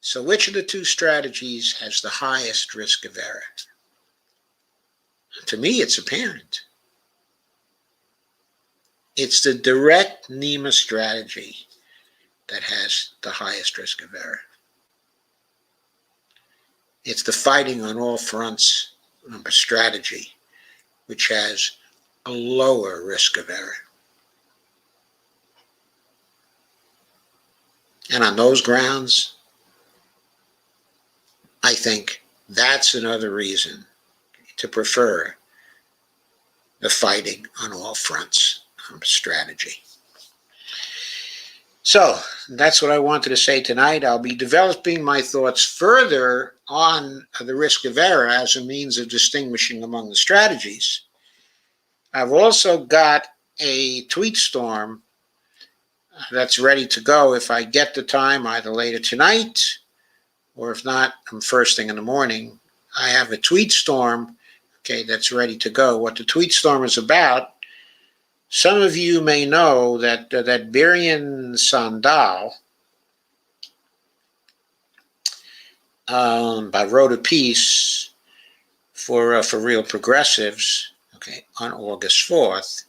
So which of the two strategies has the highest risk of error? To me, it's apparent. It's the direct NEMA strategy that has the highest risk of error. It's the fighting on all fronts strategy, which has a lower risk of error. And on those grounds, I think that's another reason to prefer the fighting on all fronts strategy. So that's what I wanted to say tonight. I'll be developing my thoughts further on the risk of error as a means of distinguishing among the strategies. I've also got a tweet storm that's ready to go if I get the time, either later tonight, or if not, first thing in the morning. I have a tweet storm, that's ready to go. What the tweet storm is about, some of you may know that Biryan Sandal wrote a piece for Real Progressives, on August 4th,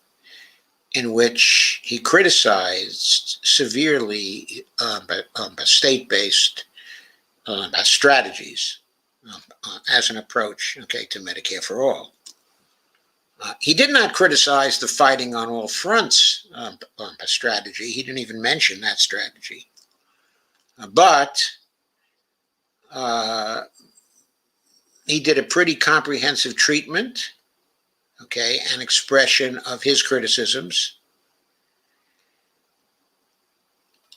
in which he criticized severely state-based strategies as an approach, to Medicare for All. He did not criticize the fighting on all fronts strategy. He didn't even mention that strategy. But he did a pretty comprehensive treatment, an expression of his criticisms.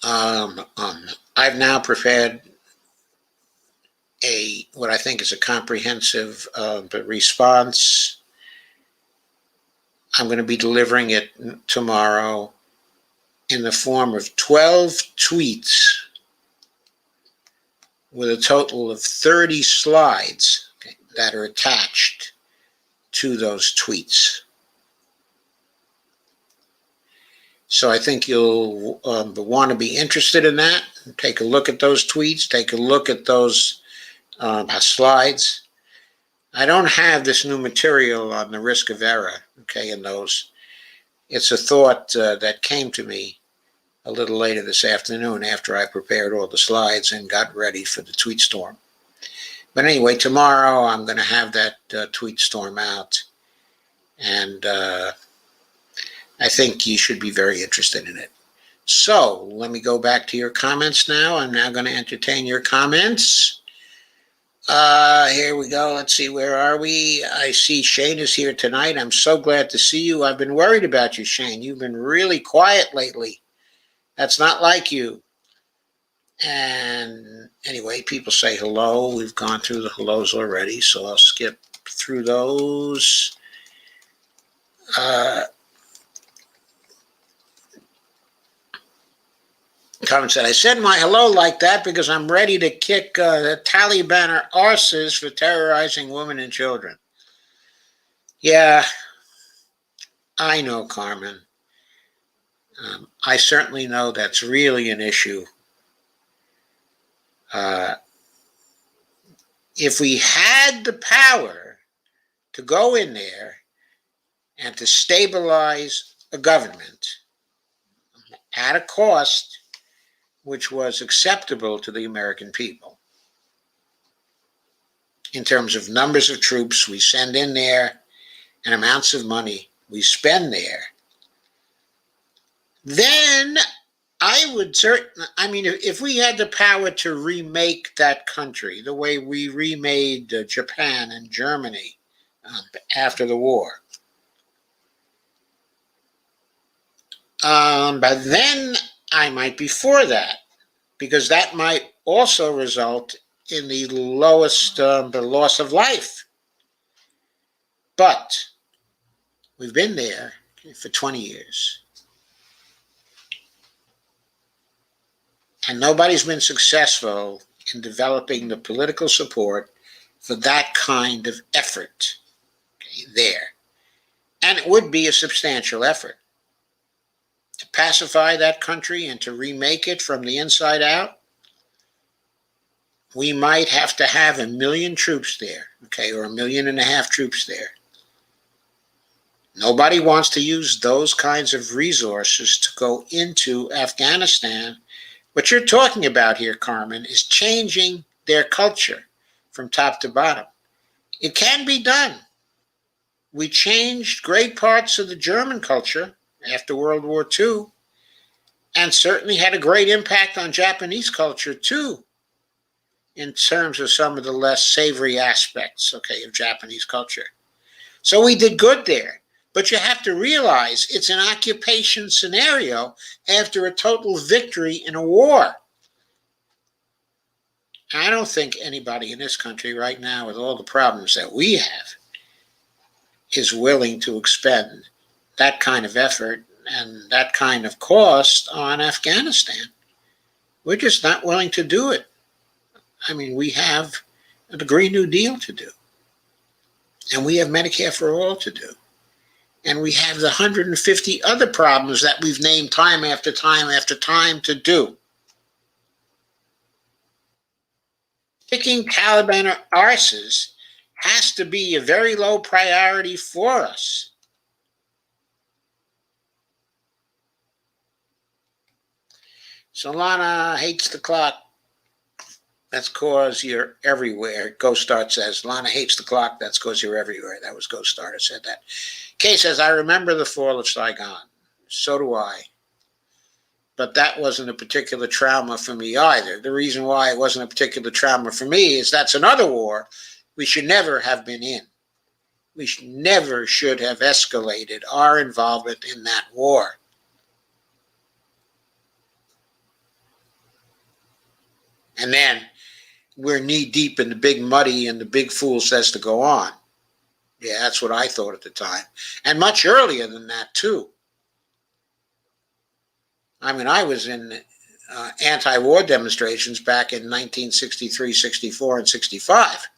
I've now prepared what I think is a comprehensive response. I'm going to be delivering it tomorrow in the form of 12 tweets with a total of 30 slides, okay, that are attached to those tweets. So I think you'll want to be interested in that. Take a look at those tweets. Take a look at those slides. I don't have this new material on the risk of error, okay, in those. It's a thought that came to me a little later this afternoon after I prepared all the slides and got ready for the tweet storm. But anyway, tomorrow I'm going to have that tweet storm out, and I think you should be very interested in it. So let me go back to your comments now. I'm now going to entertain your comments. Here we go. Let's see, where are we? I see Shane is here tonight. I'm so glad to see you. I've been worried about you, Shane. You've been really quiet lately. That's not like you. And anyway, people say hello. We've gone through the hellos already, so I'll skip through those. Comment said, I said my hello like that because I'm ready to kick the Taliban arses for terrorizing women and children. Yeah, I know, Carmen. I certainly know that's really an issue. If we had the power to go in there and to stabilize a government at a cost which was acceptable to the American people, in terms of numbers of troops we send in there and amounts of money we spend there, then I would if we had the power to remake that country the way we remade Japan and Germany after the war, but then I might be for that, because that might also result in the loss of life. But we've been there for 20 years. And nobody's been successful in developing the political support for that kind of effort there. And it would be a substantial effort to pacify that country and to remake it from the inside out. We might have to have 1 million troops there, okay, or 1.5 million troops there. Nobody wants to use those kinds of resources to go into Afghanistan. What you're talking about here, Carmen, is changing their culture from top to bottom. It can be done. We changed great parts of the German culture after World War II, and certainly had a great impact on Japanese culture too, in terms of some of the less savory aspects, okay, of Japanese culture. So we did good there. But you have to realize it's an occupation scenario after a total victory in a war. I don't think anybody in this country right now, with all the problems that we have, is willing to expend that kind of effort and that kind of cost on Afghanistan. We're just not willing to do it. I mean, we have the Green New Deal to do, and we have Medicare for All to do. And we have the 150 other problems that we've named time after time after time to do. Kicking Taliban arses has to be a very low priority for us. Solana hates the clock. That's cause you're everywhere. Ghost Start says, Lana hates the clock. That's cause you're everywhere. That was Ghost Starter said that. Kay says, I remember the fall of Saigon. So do I. But that wasn't a particular trauma for me either. The reason why it wasn't a particular trauma for me is that's another war we should never have been in. We never should have escalated our involvement in that war. And then we're knee deep in the big muddy and the big fool says to go on. Yeah, that's what I thought at the time. And much earlier than that, too. I mean, I was in anti-war demonstrations back in 1963, 64, and 65.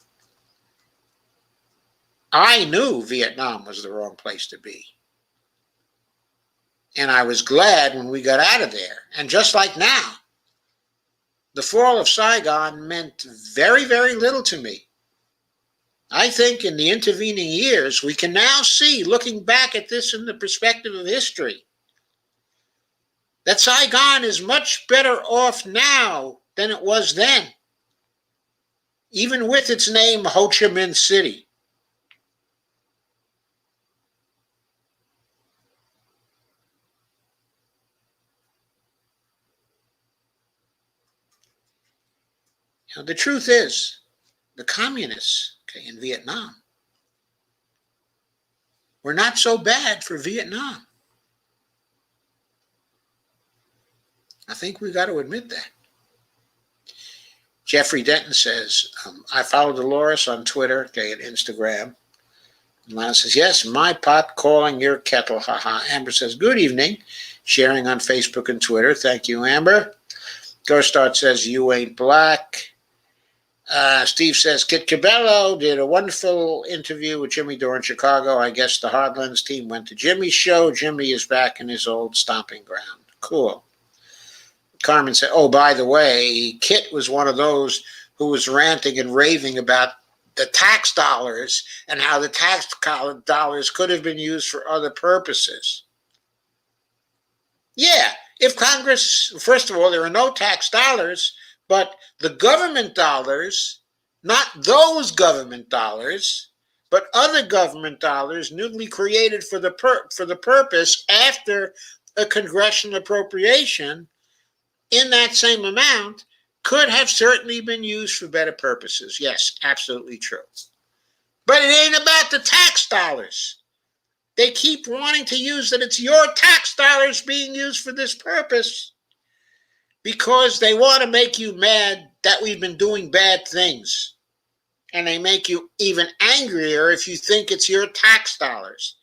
I knew Vietnam was the wrong place to be. And I was glad when we got out of there. And just like now, the fall of Saigon meant very, very little to me. I think in the intervening years, we can now see, looking back at this in the perspective of history, that Saigon is much better off now than it was then, even with its name Ho Chi Minh City. Now, the truth is, the communists in Vietnam were not so bad for Vietnam. I think we've got to admit that. Jeffrey Denton says, I follow Dolores on Twitter, and Instagram. And Lana says, yes, my pot calling your kettle, haha. Amber says, good evening. Sharing on Facebook and Twitter. Thank you, Amber. Ghostart says, you ain't black. Steve says, Kit Cabello did a wonderful interview with Jimmy Dore in Chicago. I guess the Hardlands team went to Jimmy's show. Jimmy is back in his old stomping ground. Cool. Carmen said, oh, by the way, Kit was one of those who was ranting and raving about the tax dollars and how the tax dollars could have been used for other purposes. Yeah, if Congress, first of all, there are no tax dollars, but the government dollars, not those government dollars, but other government dollars newly created for the purpose after a congressional appropriation in that same amount could have certainly been used for better purposes. Yes, absolutely true. But it ain't about the tax dollars. They keep wanting to use that it's your tax dollars being used for this purpose because they want to make you mad that we've been doing bad things. And they make you even angrier if you think it's your tax dollars.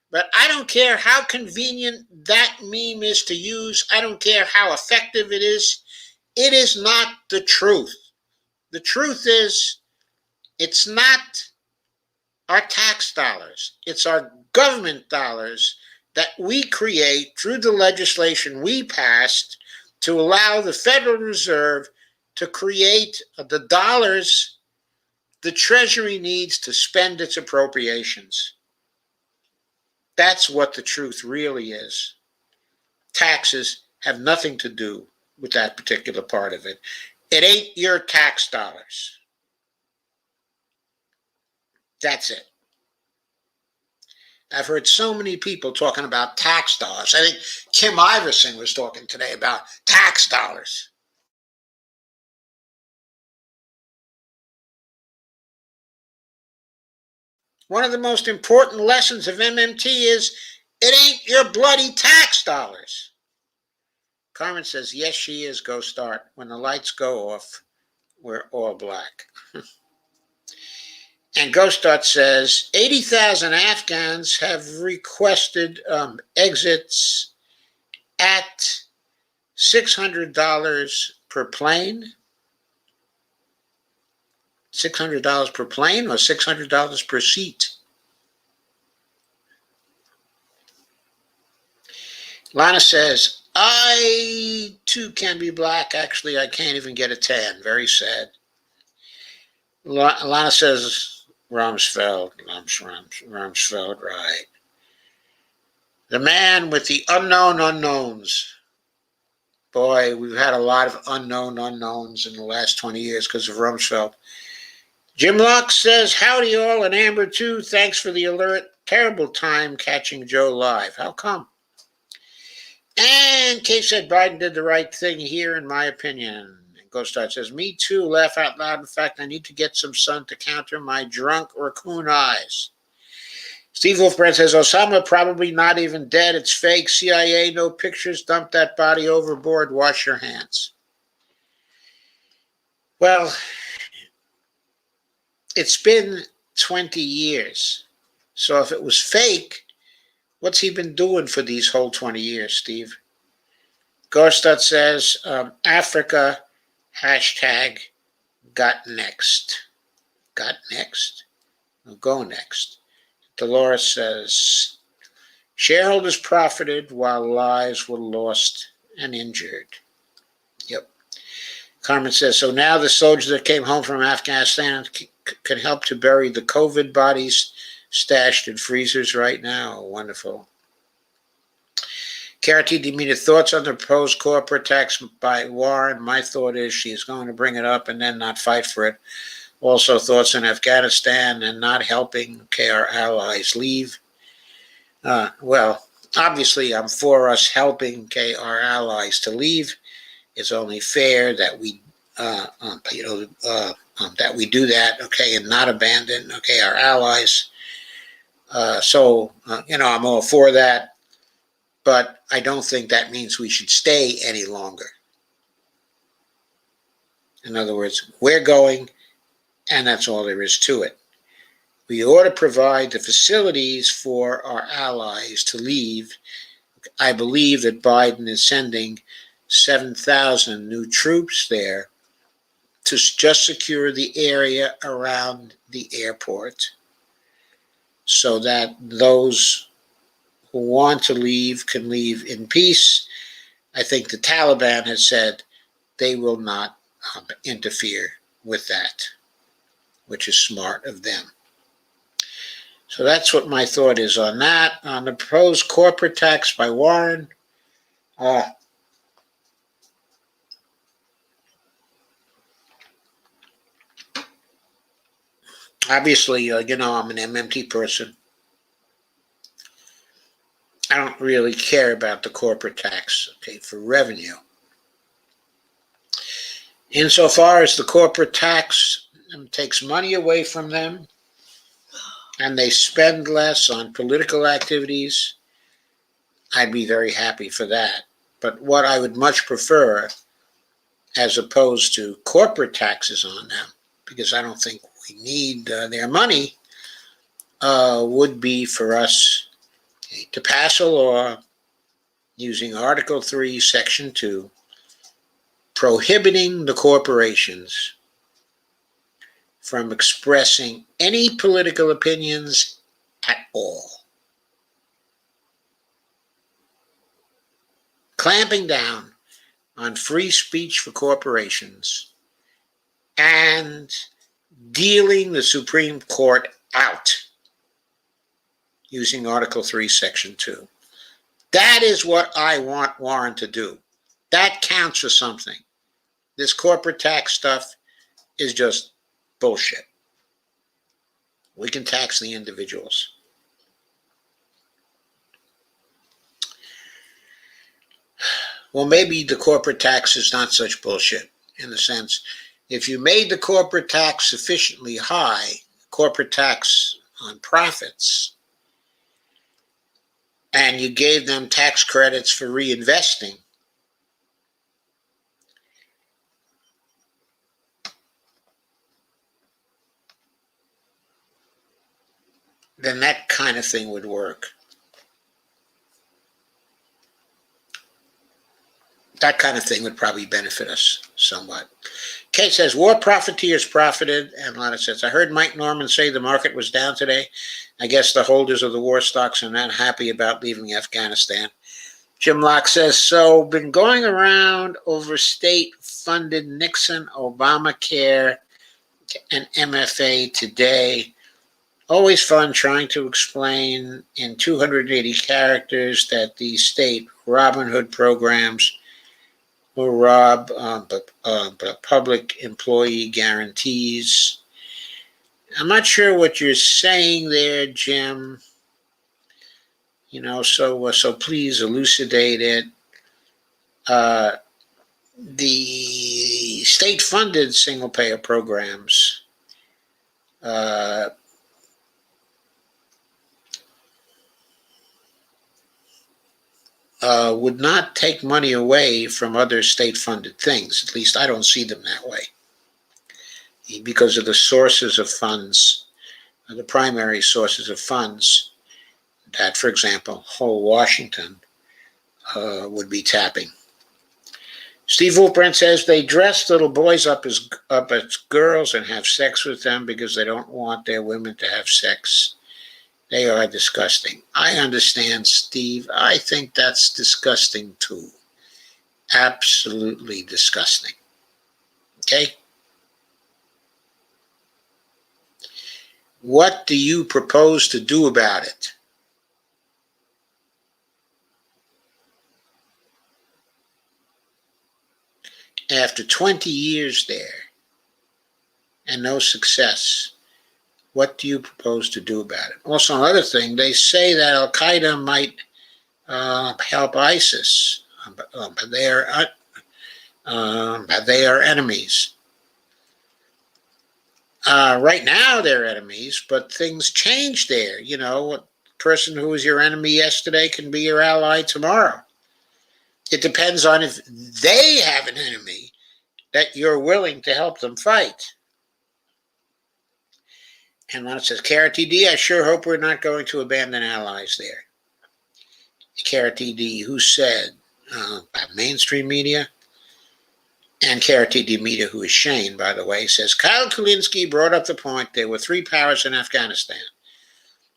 But I don't care how convenient that meme is to use. I don't care how effective it is. It is not the truth. The truth is, it's not our tax dollars. It's our government dollars that we create through the legislation we passed to allow the Federal Reserve to create the dollars the Treasury needs to spend its appropriations. That's what the truth really is. Taxes have nothing to do with that particular part of it. It ain't your tax dollars. That's it. I've heard so many people talking about tax dollars. I think Kim Iverson was talking today about tax dollars. One of the most important lessons of MMT is it ain't your bloody tax dollars. Carmen says, yes, she is. Go start. When the lights go off, we're all black. And Ghostart says, 80,000 Afghans have requested exits at $600 per plane. $600 per plane or $600 per seat? Lana says, I too can be black. Actually, I can't even get a tan. Very sad. Lana says, Rumsfeld, right. The man with the unknown unknowns. Boy, we've had a lot of unknown unknowns in the last 20 years because of Rumsfeld. Jim Locke says, howdy all, and Amber too. Thanks for the alert. Terrible time catching Joe live. How come? And Kate said Biden did the right thing here, in my opinion. And Ghostart says, me too, laugh out loud. In fact, I need to get some sun to counter my drunk raccoon eyes. Steve Wolfbrand says, Osama probably not even dead. It's fake. CIA, no pictures. Dump that body overboard. Wash your hands. Well, it's been 20 years. So if it was fake, what's he been doing for these whole 20 years, Steve? Gorstad says, Africa, hashtag got next. Got next? Go next. Dolores says, shareholders profited while lives were lost and injured. Yep. Carmen says, so now the soldiers that came home from Afghanistan can help to bury the COVID bodies stashed in freezers right now. Wonderful. Karati Demeter, thoughts on the proposed corporate tax by Warren? My thought is she's going to bring it up and then not fight for it. Also, thoughts on Afghanistan and not helping our allies leave. Well, obviously, I'm for us helping our allies to leave. It's only fair that we, that we do that, and not abandon, our allies. I'm all for that, but I don't think that means we should stay any longer. In other words, we're going, and that's all there is to it. We ought to provide the facilities for our allies to leave. I believe that Biden is sending 7,000 new troops there to just secure the area around the airport so that those who want to leave can leave in peace. I think the Taliban has said they will not interfere with that, which is smart of them. So that's what my thought is on that. On the proposed corporate tax by Warren, obviously, I'm an MMT person. I don't really care about the corporate tax, for revenue. Insofar as the corporate tax takes money away from them and they spend less on political activities, I'd be very happy for that. But what I would much prefer, as opposed to corporate taxes on them, because I don't think we need their money, would be for us to pass a law using Article 3, Section 2, prohibiting the corporations from expressing any political opinions at all. Clamping down on free speech for corporations and dealing the Supreme Court out using Article 3, Section 2. That is what I want Warren to do. That counts for something. This corporate tax stuff is just bullshit. We can tax the individuals. Well, maybe the corporate tax is not such bullshit, in the sense, if you made the corporate tax sufficiently high, corporate tax on profits, and you gave them tax credits for reinvesting, then that kind of thing would work. That kind of thing would probably benefit us somewhat. Kate says, war profiteers profited, and Lana says, I heard Mike Norman say the market was down today. I guess the holders of the war stocks are not happy about leaving Afghanistan. Jim Locke says, so been going around over state-funded Nixon, Obamacare, and MFA today. Always fun trying to explain in 280 characters that the state Robin Hood programs will rob public employee guarantees. I'm not sure what you're saying there, Jim. So please elucidate it. The state-funded single-payer programs would not take money away from other state-funded things. At least I don't see them that way. Because of the sources of funds, the primary sources of funds that, for example, whole Washington would be tapping. Steve Wolbrand says they dress little boys up as girls and have sex with them because they don't want their women to have sex. They are disgusting. I understand, Steve. I think that's disgusting too. Absolutely disgusting. Okay? What do you propose to do about it? After 20 years there and no success, what do you propose to do about it? Also, another thing, they say that Al Qaeda might help ISIS, but they are enemies. Right now, they're enemies, but things change there. You know, a person who was your enemy yesterday can be your ally tomorrow. It depends on if they have an enemy that you're willing to help them fight. And one says, KRTD, I sure hope we're not going to abandon allies there. KRTD, who said? Mainstream media. And KRTD media, who is Shane, by the way, says, Kyle Kulinski brought up the point there were three powers in Afghanistan.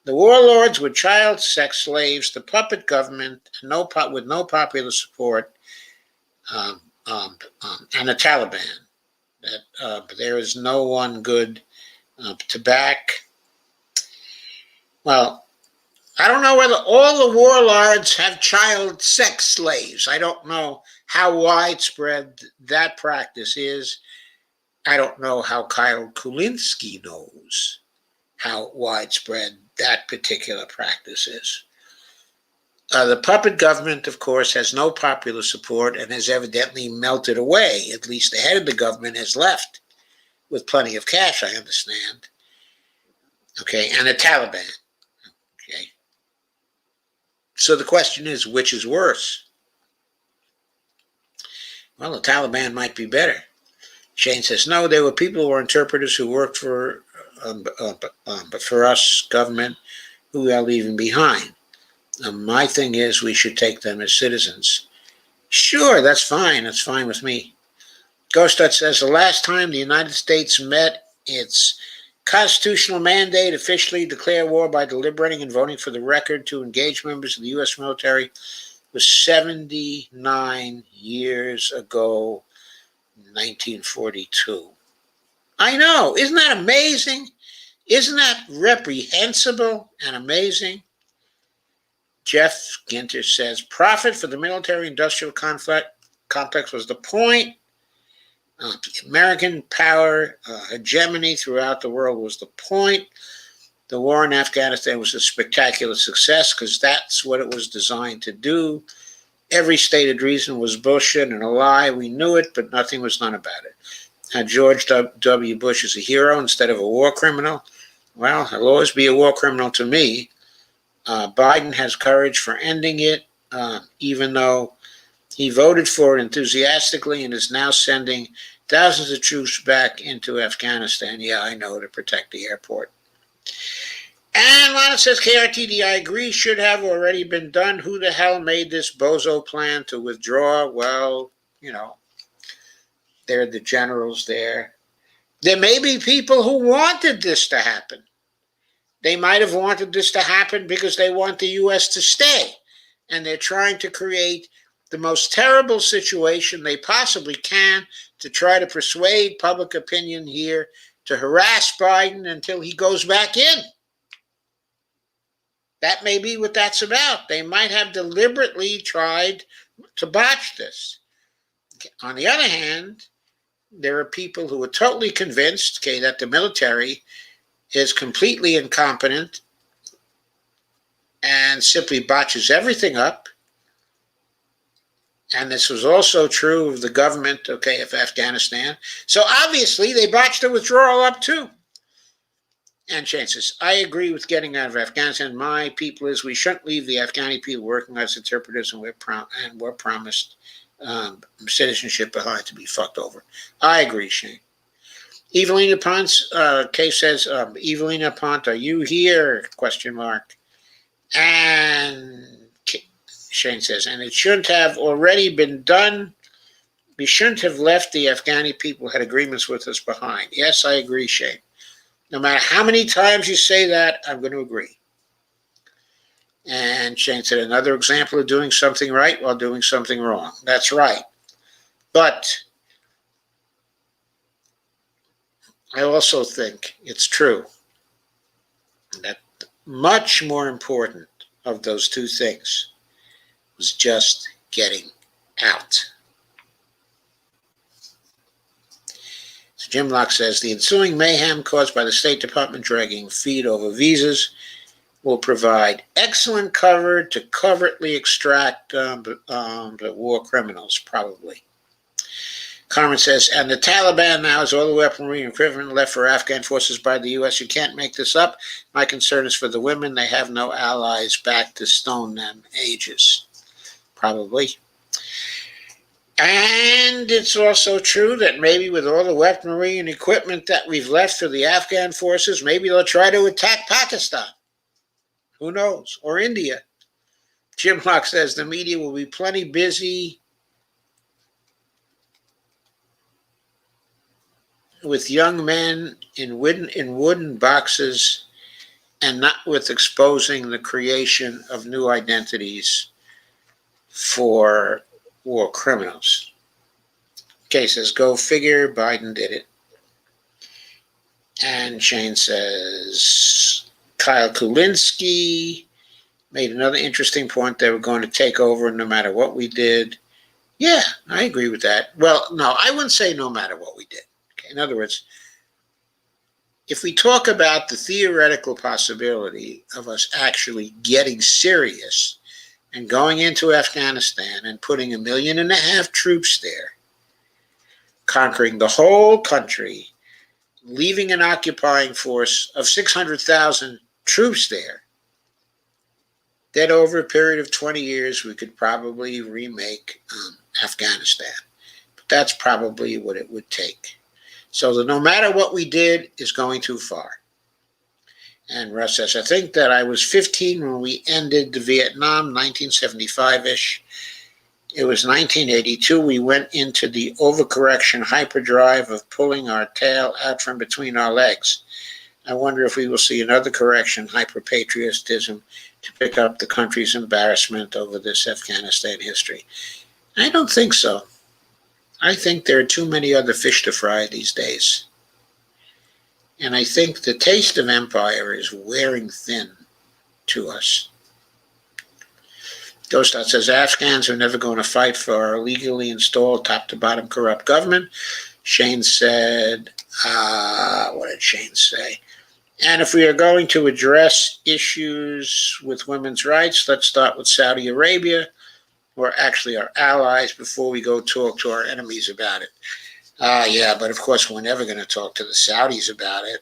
The warlords were child sex slaves, the puppet government, with no popular support, and the Taliban. That there is no one good to back. Well, I don't know whether all the warlords have child sex slaves. I don't know how widespread that practice is. I don't know how Kyle Kulinski knows how widespread that particular practice is. The puppet government, of course, has no popular support and has evidently melted away. At least the head of the government has left with plenty of cash, I understand. Okay, and the Taliban. Okay. So the question is, which is worse? Well, the Taliban might be better. Shane says, no, there were people who were interpreters who worked for, but for us, government, who are leaving behind. My thing is we should take them as citizens. Sure, that's fine. That's fine with me. Ghostut says, the last time the United States met its constitutional mandate officially declare war by deliberating and voting for the record to engage members of the U.S. military was 79 years ago, 1942. I know. Isn't that amazing? Isn't that reprehensible and amazing? Jeff Ginter says, profit for the military-industrial complex was the point. American power hegemony throughout the world was the point. The war in Afghanistan was a spectacular success because that's what it was designed to do. Every stated reason was bullshit and a lie. We knew it, but nothing was done about it. George W. Bush is a hero instead of a war criminal. Well, he'll always be a war criminal to me. Biden has courage for ending it, even though he voted for it enthusiastically and is now sending thousands of troops back into Afghanistan. Yeah, I know, to protect the airport. And Lana says, KRTD, I agree, should have already been done. Who the hell made this bozo plan to withdraw? Well, you know, they're the generals there. There may be people who wanted this to happen. They might have wanted this to happen because they want the U.S. to stay. And they're trying to create the most terrible situation they possibly can to try to persuade public opinion here to harass Biden until he goes back in. That may be what that's about. They might have deliberately tried to botch this. On the other hand, there are people who are totally convinced, that the military is completely incompetent and simply botches everything up. And this was also true of the government, of Afghanistan. So obviously they botched the withdrawal up too. And chances, I agree with getting out of Afghanistan. My people is we shouldn't leave the Afghani people working as interpreters, and we're promised citizenship behind to be fucked over. I agree, Shane. Evelina Pont, Kay says, Evelina Pont, are you here? ? And Shane says, and it shouldn't have already been done We shouldn't have left the Afghani people who had agreements with us behind. Yes, I agree, Shane. No matter how many times you say that, I'm going to agree. And Shane said, another example of doing something right while doing something wrong. That's right. But I also think it's true that much more important of those two things was just getting out. So Jim Locke says, the ensuing mayhem caused by the State Department dragging feet over visas will provide excellent cover to covertly extract the war criminals, probably. Carmen says, and the Taliban now has all the weaponry and equipment left for Afghan forces by the U.S. You can't make this up. My concern is for the women. They have no allies back to stone them ages. Probably. And it's also true that maybe with all the weaponry and equipment that we've left for the Afghan forces, maybe they'll try to attack Pakistan. Who knows? Or India. Jim Locke says the media will be plenty busy with young men in wooden boxes and not with exposing the creation of new identities for war criminals. Okay, says, go figure, Biden did it. And Shane says, Kyle Kulinski made another interesting point. They were going to take over no matter what we did. Yeah, I agree with that. Well, no, I wouldn't say no matter what we did. In other words, if we talk about the theoretical possibility of us actually getting serious and going into Afghanistan and putting 1.5 million troops there, conquering the whole country, leaving an occupying force of 600,000 troops there, that over a period of 20 years we could probably remake Afghanistan. But that's probably what it would take. So that no matter what we did is going too far. And Russ says, I think that I was 15 when we ended the Vietnam, 1975-ish. It was 1982. We went into the overcorrection hyperdrive of pulling our tail out from between our legs. I wonder if we will see another correction, hyperpatriotism, to pick up the country's embarrassment over this Afghanistan history. I don't think so. I think there are too many other fish to fry these days. And I think the taste of empire is wearing thin to us. Dostat says, Afghans are never going to fight for a legally installed top-to-bottom corrupt government. Shane said, what did Shane say? And if we are going to address issues with women's rights, let's start with Saudi Arabia, or actually our allies, before we go talk to our enemies about it. Yeah, but of course we're never going to talk to the Saudis about it,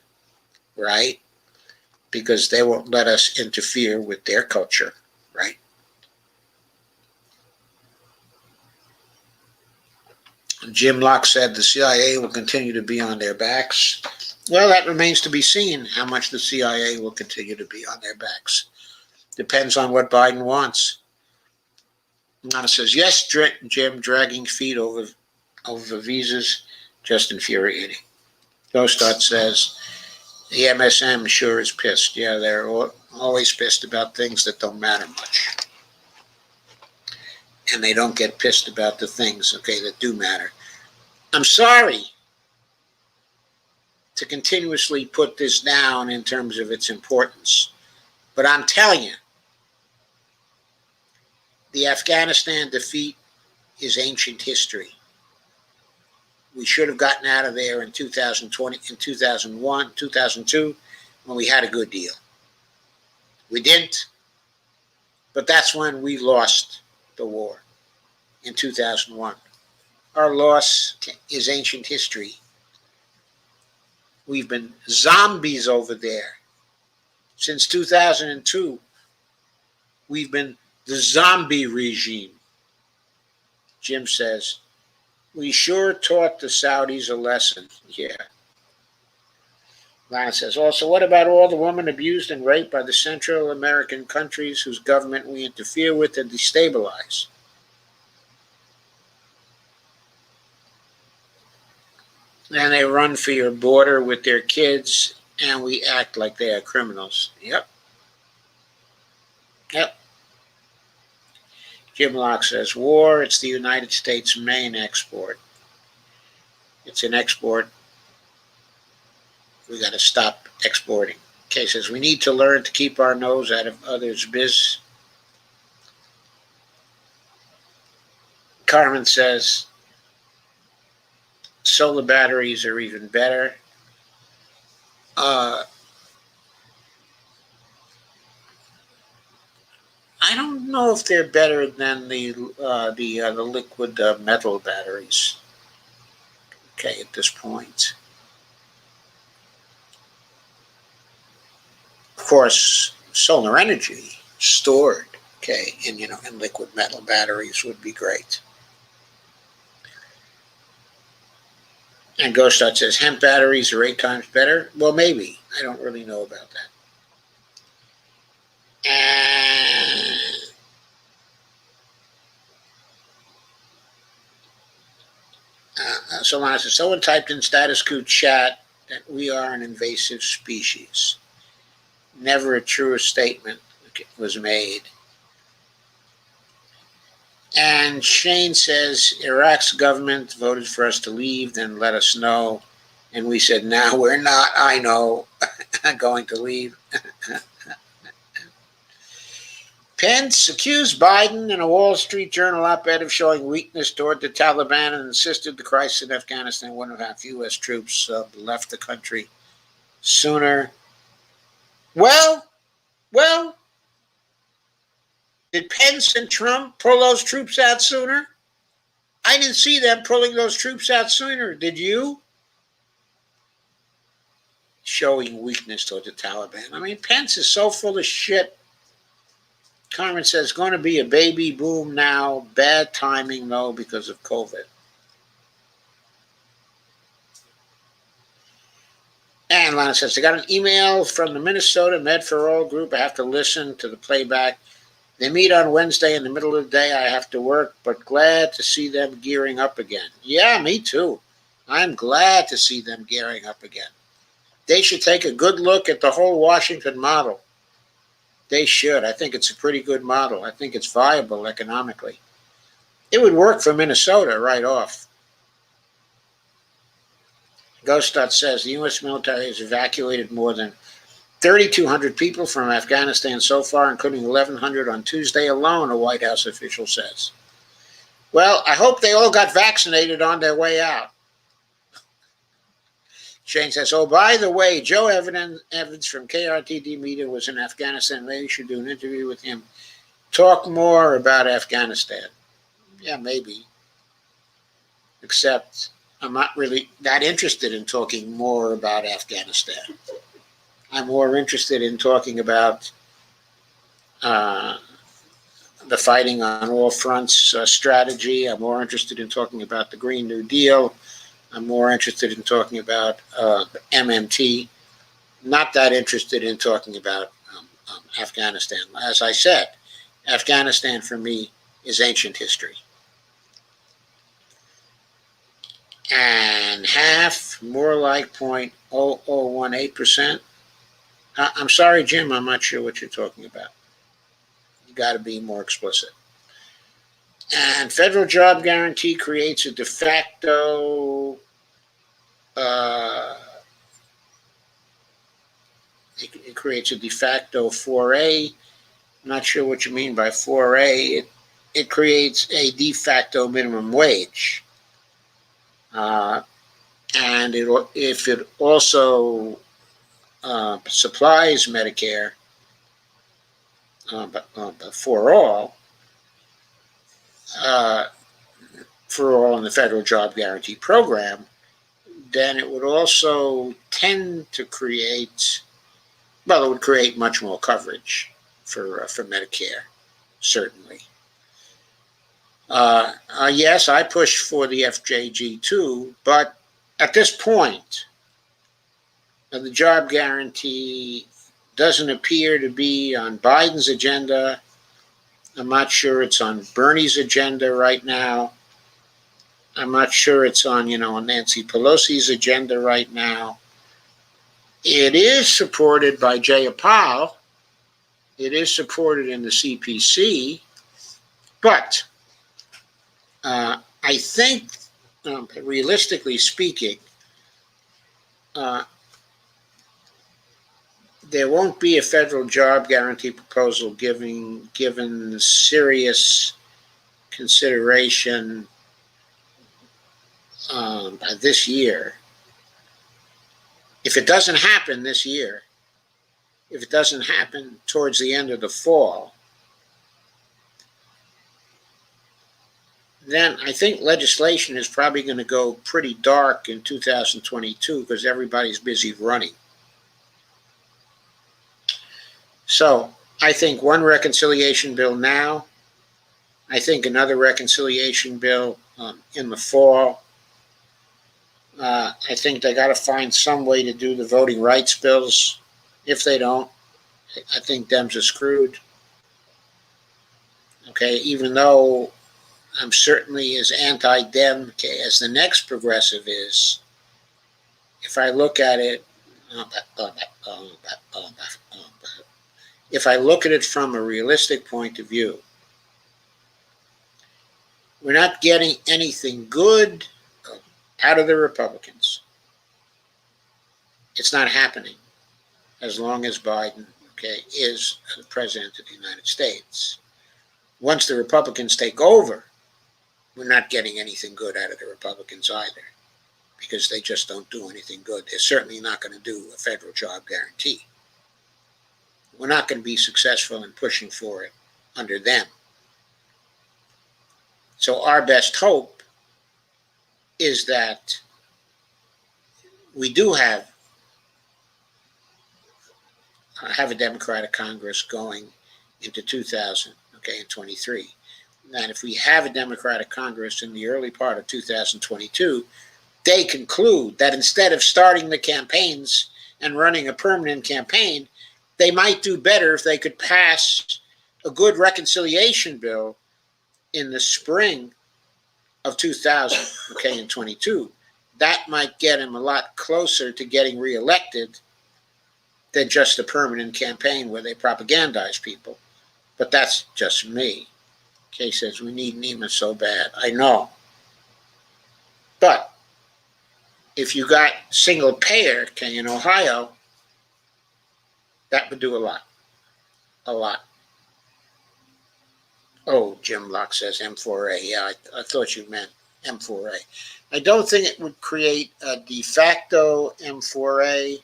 right? Because they won't let us interfere with their culture, right? Jim Locke said the CIA will continue to be on their backs. Well, that remains to be seen, how much the CIA will continue to be on their backs. Depends on what Biden wants. Nana says, yes, Jim, dragging feet over visas, just infuriating. Dostat says, the MSM sure is pissed. Yeah, they're always pissed about things that don't matter much. And they don't get pissed about the things, okay, that do matter. I'm sorry to continuously put this down in terms of its importance, but I'm telling you, the Afghanistan defeat is ancient history. We should have gotten out of there in 2020, in 2001, 2002, when we had a good deal. We didn't, but that's when we lost the war, in 2001. Our loss is ancient history. We've been zombies over there. Since 2002, we've been the zombie regime. Jim says, we sure taught the Saudis a lesson. Yeah. Lana says, also, what about all the women abused and raped by the Central American countries whose government we interfere with and destabilize? and they run for your border with their kids, and we act like they are criminals. Yep. Yep. Jim Locke says, war, it's the United States' main export. It's an export. We got to stop exporting. Kay says, we need to learn to keep our nose out of others' biz. Carmen says, solar batteries are even better. I don't know if they're better than the liquid metal batteries. Okay, at this point, of course, solar energy stored, okay, in liquid metal batteries would be great. And Ghostot says hemp batteries are 8 times better. Well, maybe. I don't really know about that. And Solana says, someone typed in status quo chat that we are an invasive species. Never a truer statement was made. And Shane says, Iraq's government voted for us to leave, then let us know. And we said, no, we're not, I know, going to leave. Pence accused Biden in a Wall Street Journal op-ed of showing weakness toward the Taliban and insisted the crisis in Afghanistan wouldn't have U.S. troops left the country sooner. Well, did Pence and Trump pull those troops out sooner? I didn't see them pulling those troops out sooner. Did you? Showing weakness toward the Taliban. I mean, Pence is so full of shit. Carmen says, going to be a baby boom now. Bad timing, though, because of COVID. And Lana says, I got an email from the Minnesota Med for All group. I have to listen to the playback. They meet on Wednesday in the middle of the day. I have to work, but glad to see them gearing up again. Yeah, me too. I'm glad to see them gearing up again. They should take a good look at the whole Washington model. They should. I think it's a pretty good model. I think it's viable economically. It would work for Minnesota right off. Ghostot says the U.S. military has evacuated more than 3,200 people from Afghanistan so far, including 1,100 on Tuesday alone, a White House official says. Well, I hope they all got vaccinated on their way out. Shane says, oh, by the way, Joe Evans from KRTD Media was in Afghanistan. Maybe you should do an interview with him. Talk more about Afghanistan. Yeah, maybe. Except I'm not really that interested in talking more about Afghanistan. I'm more interested in talking about the fighting on all fronts strategy. I'm more interested in talking about the Green New Deal. I'm more interested in talking about MMT. Not that interested in talking about Afghanistan. As I said, Afghanistan for me is ancient history. And half, more like 0.0018%. I'm sorry, Jim, I'm not sure what you're talking about. You got to be more explicit. And federal job guarantee creates a de facto it creates a de facto 4A. I'm not sure what you mean by 4A. It creates a de facto minimum wage. And if it also supplies Medicare for all in the federal job guarantee program, then it would also tend to create, well, it would create much more coverage for Medicare, certainly. Yes, I push for the FJG too, but at this point, the job guarantee doesn't appear to be on Biden's agenda. I'm not sure it's on Bernie's agenda right now. I'm not sure it's on, on Nancy Pelosi's agenda right now. It is supported by Jayapal. It is supported in the CPC, but I think, realistically speaking, there won't be a federal job guarantee proposal given serious consideration this year. If it doesn't happen this year, if it doesn't happen towards the end of the fall, then I think legislation is probably going to go pretty dark in 2022 because everybody's busy running. So I think one reconciliation bill now, I think another reconciliation bill in the fall. I think they got to find some way to do the voting rights bills. If they don't, I think Dems are screwed. Okay, even though I'm certainly as anti-Dem as the next progressive is, if I look at it, if I look at it from a realistic point of view, we're not getting anything good out of the Republicans. It's not happening as long as Biden, is the president of the United States. Once the Republicans take over, we're not getting anything good out of the Republicans either, because they just don't do anything good. They're certainly not going to do a federal job guarantee. We're not going to be successful in pushing for it under them. So our best hope is that we do have a Democratic Congress going into 2023. And if we have a Democratic Congress in the early part of 2022, they conclude that instead of starting the campaigns and running a permanent campaign, they might do better if they could pass a good reconciliation bill in the spring of 2022. That might get him a lot closer to getting reelected than just a permanent campaign where they propagandize people. But that's just me. Kay says, we need NEMA so bad. I know. But if you got single payer, in Ohio, that would do a lot. A lot. Oh, Jim Locke says M4A. Yeah, I thought you meant M4A. I don't think it would create a de facto M4A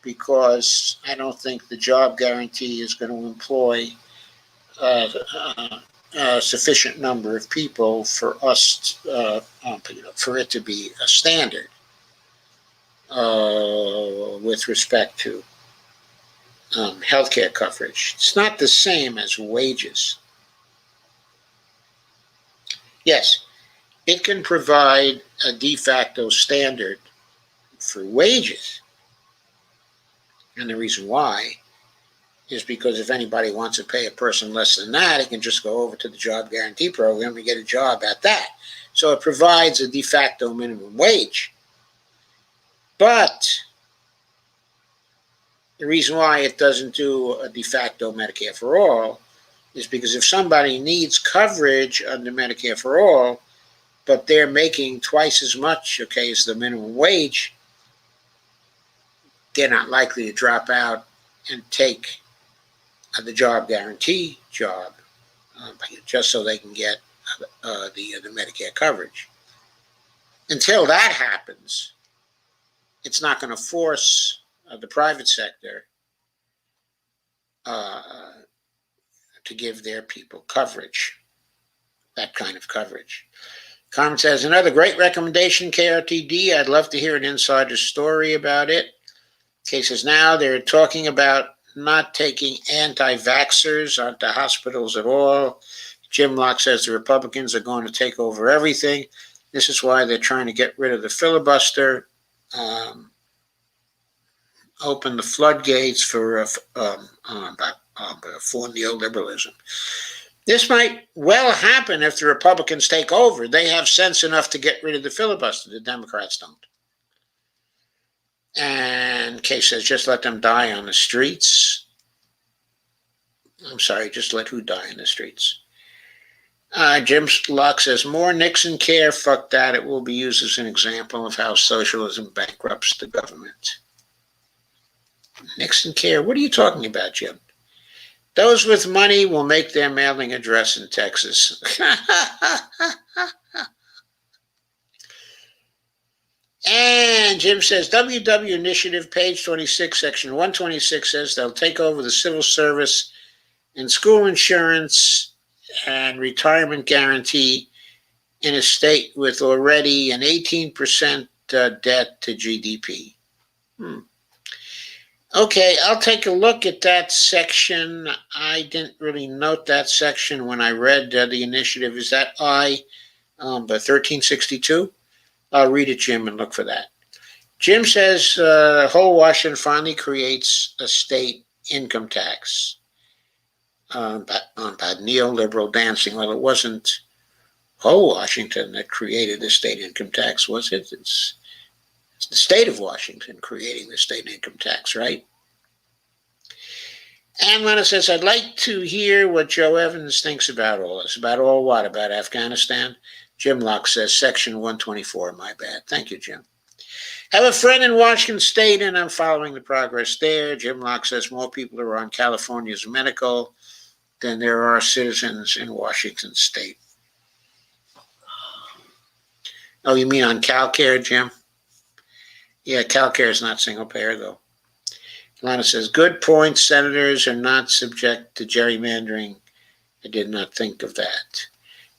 because I don't think the job guarantee is going to employ a sufficient number of people for us, for it to be a standard with respect to healthcare coverage. It's not the same as wages. Yes, it can provide a de facto standard for wages. And the reason why is because if anybody wants to pay a person less than that, it can just go over to the job guarantee program and get a job at that. So it provides a de facto minimum wage. But the reason why it doesn't do a de facto Medicare for all is because if somebody needs coverage under Medicare for all, but they're making twice as much, as the minimum wage, they're not likely to drop out and take the job guarantee job just so they can get the Medicare coverage. Until that happens, it's not going to force the private sector to give their people coverage, that kind of coverage. Carmen says, another great recommendation, KRTD. I'd love to hear an insider story about it. Cases now, they're talking about not taking anti-vaxxers onto hospitals at all. Jim Locke says the Republicans are going to take over everything. This is why they're trying to get rid of the filibuster, open the floodgates for neoliberalism. This might well happen if the Republicans take over. They have sense enough to get rid of the filibuster. The Democrats don't. And Kay says, just let them die on the streets. I'm sorry, just let who die in the streets? Jim Locke says, more Nixon care, fuck that. It will be used as an example of how socialism bankrupts the government. Nixon care? What are you talking about, Jim? Those with money will make their mailing address in Texas. And Jim says, WW Initiative, page 26, section 126 says they'll take over the civil service and school insurance and retirement guarantee in a state with already an 18% debt to GDP. Okay, I'll take a look at that section. I didn't really note that section when I read the initiative. Is that but 1362? I'll read it, Jim, and look for that. Jim says whole Washington finally creates a state income tax by neoliberal dancing. Well, it wasn't whole Washington that created the state income tax, was it? It's the state of Washington creating the state income tax, right? And Lana says, I'd like to hear what Joe Evans thinks about all this. About all what? About Afghanistan? Jim Locke says, section 124, my bad. Thank you, Jim. Have a friend in Washington State, and I'm following the progress there. Jim Locke says more people are on California's medical than there are citizens in Washington State. Oh, you mean on CalCare, Jim? Yeah, CalCare is not single payer, though. Lana says, good point. Senators are not subject to gerrymandering. I did not think of that.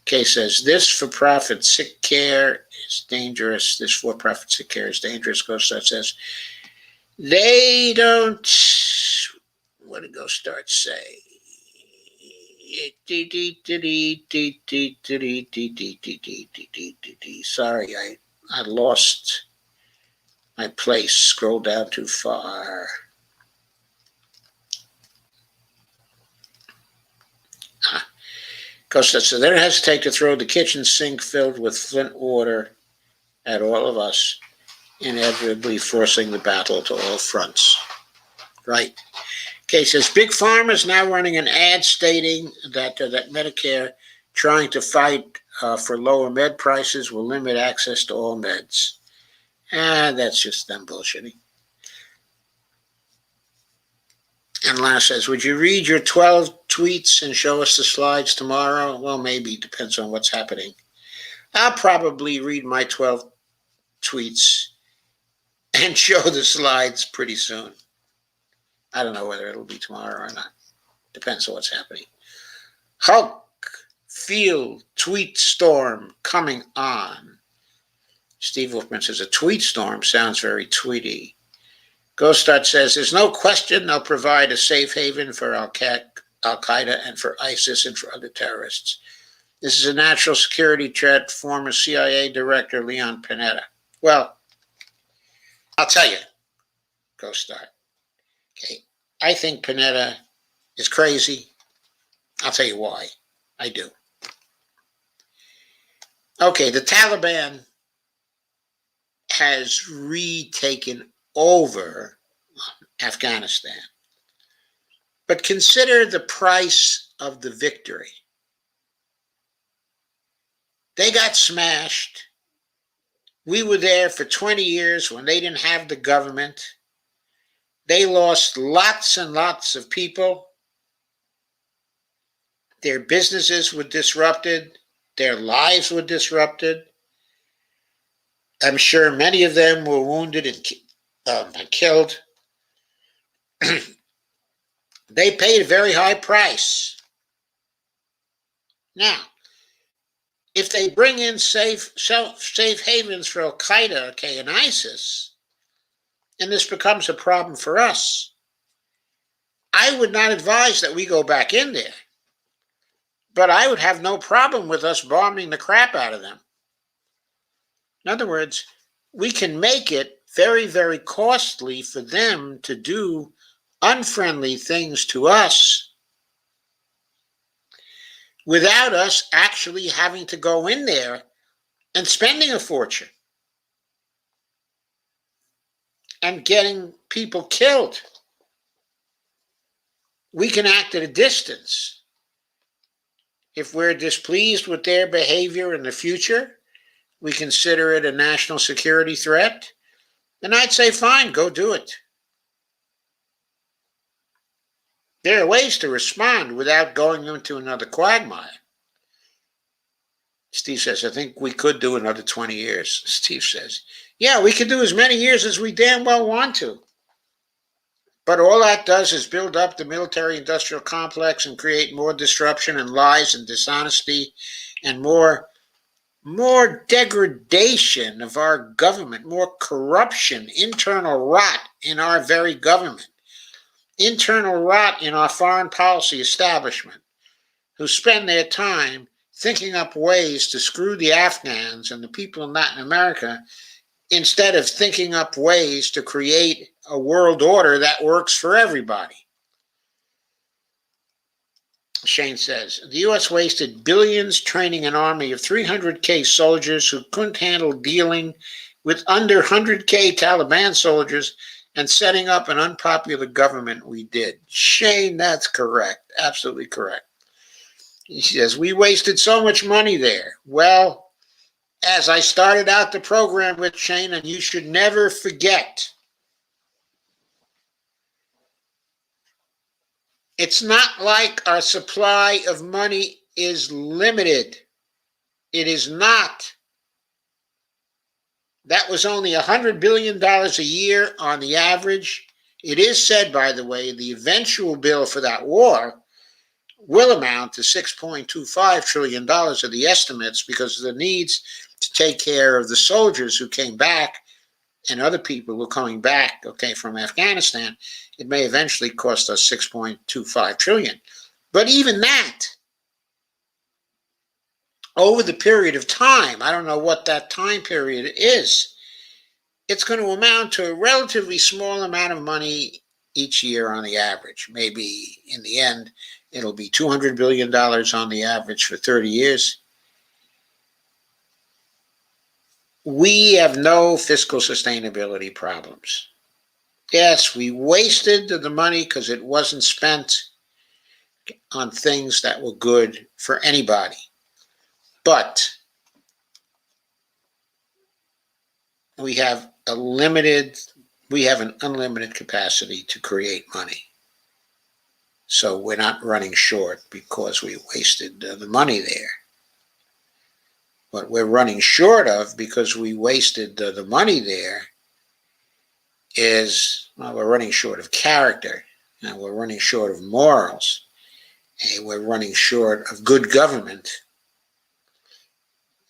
Kay says, this for-profit sick care is dangerous. This for-profit sick care is dangerous. Ghostar says, they don't, what did Ghostar say? Sorry, I lost my place. Scroll down too far. Costa says, they don't hesitate to throw the kitchen sink filled with Flint water at all of us, inevitably forcing the battle to all fronts. Right. Kay says, Big Pharma is now running an ad stating that Medicare, trying to fight for lower med prices, will limit access to all meds. That's just them bullshitting. And Lana says, would you read your 12 tweets and show us the slides tomorrow? Well, maybe. Depends on what's happening. I'll probably read my 12 tweets and show the slides pretty soon. I don't know whether it'll be tomorrow or not. Depends on what's happening. Hulk Field tweet storm coming on. Steve Wolfman says, a tweet storm sounds very tweety. Ghostart says, there's no question they'll provide a safe haven for Al-Qaeda and for ISIS and for other terrorists. This is a national security threat, former CIA Director Leon Panetta. Well, I'll tell you, Ghostart. Okay, I think Panetta is crazy. I'll tell you why. I do. Okay, the Taliban has retaken over Afghanistan. But consider the price of the victory. They got smashed. We were there for 20 years when they didn't have the government. They lost lots and lots of people. Their businesses were disrupted. Their lives were disrupted. I'm sure many of them were wounded and killed. They paid a very high price. Now, if they bring in safe havens for Al-Qaeda, okay, and ISIS, and this becomes a problem for us, I would not advise that we go back in there. But I would have no problem with us bombing the crap out of them. In other words, we can make it very, very costly for them to do unfriendly things to us without us actually having to go in there and spending a fortune and getting people killed. We can act at a distance. If we're displeased with their behavior in the future, we consider it a national security threat, then I'd say, fine, go do it. There are ways to respond without going into another quagmire. Steve says, I think we could do another 20 years. Steve says, yeah, we could do as many years as we damn well want to. But all that does is build up the military-industrial complex and create more disruption and lies and dishonesty and more degradation of our government, more corruption, internal rot in our very government, internal rot in our foreign policy establishment, who spend their time thinking up ways to screw the Afghans and the people in Latin America instead of thinking up ways to create a world order that works for everybody. Shane says, the U.S. wasted billions training an army of 300K soldiers who couldn't handle dealing with under 100K Taliban soldiers and setting up an unpopular government we did. Shane, that's correct. Absolutely correct. He says, we wasted so much money there. Well, as I started out the program with Shane, and you should never forget, it's not like our supply of money is limited. It is not. That was only $100 billion a year on the average. It is said, by the way, the eventual bill for that war will amount to $6.25 trillion of the estimates because of the needs to take care of the soldiers who came back and other people who are coming back, from Afghanistan. It may eventually cost us $6.25 trillion. But even that, over the period of time, I don't know what that time period is, it's going to amount to a relatively small amount of money each year on the average. Maybe in the end, it'll be $200 billion on the average for 30 years. We have no fiscal sustainability problems. Yes, we wasted the money because it wasn't spent on things that were good for anybody. But we have an unlimited capacity to create money. So we're not running short because we wasted the money there. What we're running short of because we wasted the money there is, we're running short of character, and we're running short of morals, and we're running short of good government.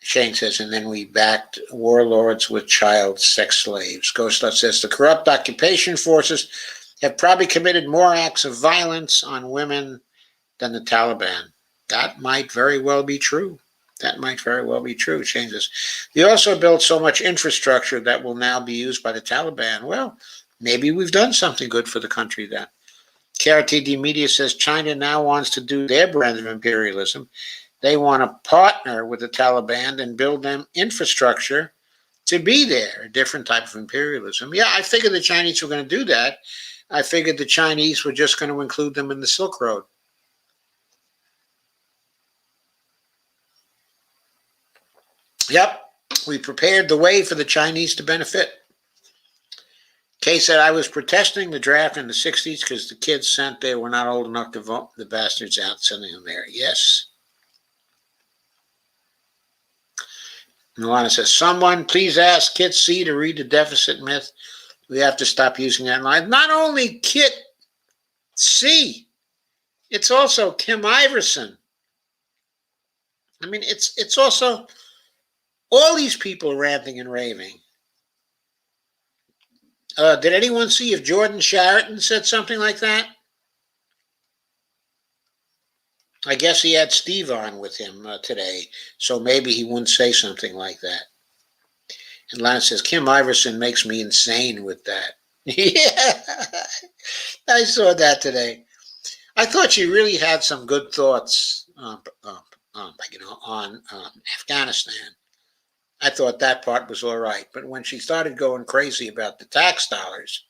Shane says, and then we backed warlords with child sex slaves. Ghostlet says, the corrupt occupation forces have probably committed more acts of violence on women than the Taliban. That might very well be true. That might very well be true. Shane says, they also built so much infrastructure that will now be used by the Taliban. Well, maybe we've done something good for the country then. KRTD Media says China now wants to do their brand of imperialism. They want to partner with the Taliban and build them infrastructure to be there, a different type of imperialism. Yeah, I figured the Chinese were going to do that. I figured the Chinese were just going to include them in the Silk Road. Yep, we prepared the way for the Chinese to benefit. Kay said, I was protesting the draft in the 60s because the kids sent there were not old enough to vote. The bastards out sending them there. Yes. Milana says, someone please ask Kit C to read the deficit myth. We have to stop using that line. Not only Kit C, it's also Kim Iverson. I mean, it's also all these people ranting and raving. Did anyone see if Jordan Sheraton said something like that? I guess he had Steve on with him today, so maybe he wouldn't say something like that. And Lana says, Kim Iverson makes me insane with that. Yeah, I saw that today. I thought she really had some good thoughts. on Afghanistan. I thought that part was all right, but when she started going crazy about the tax dollars,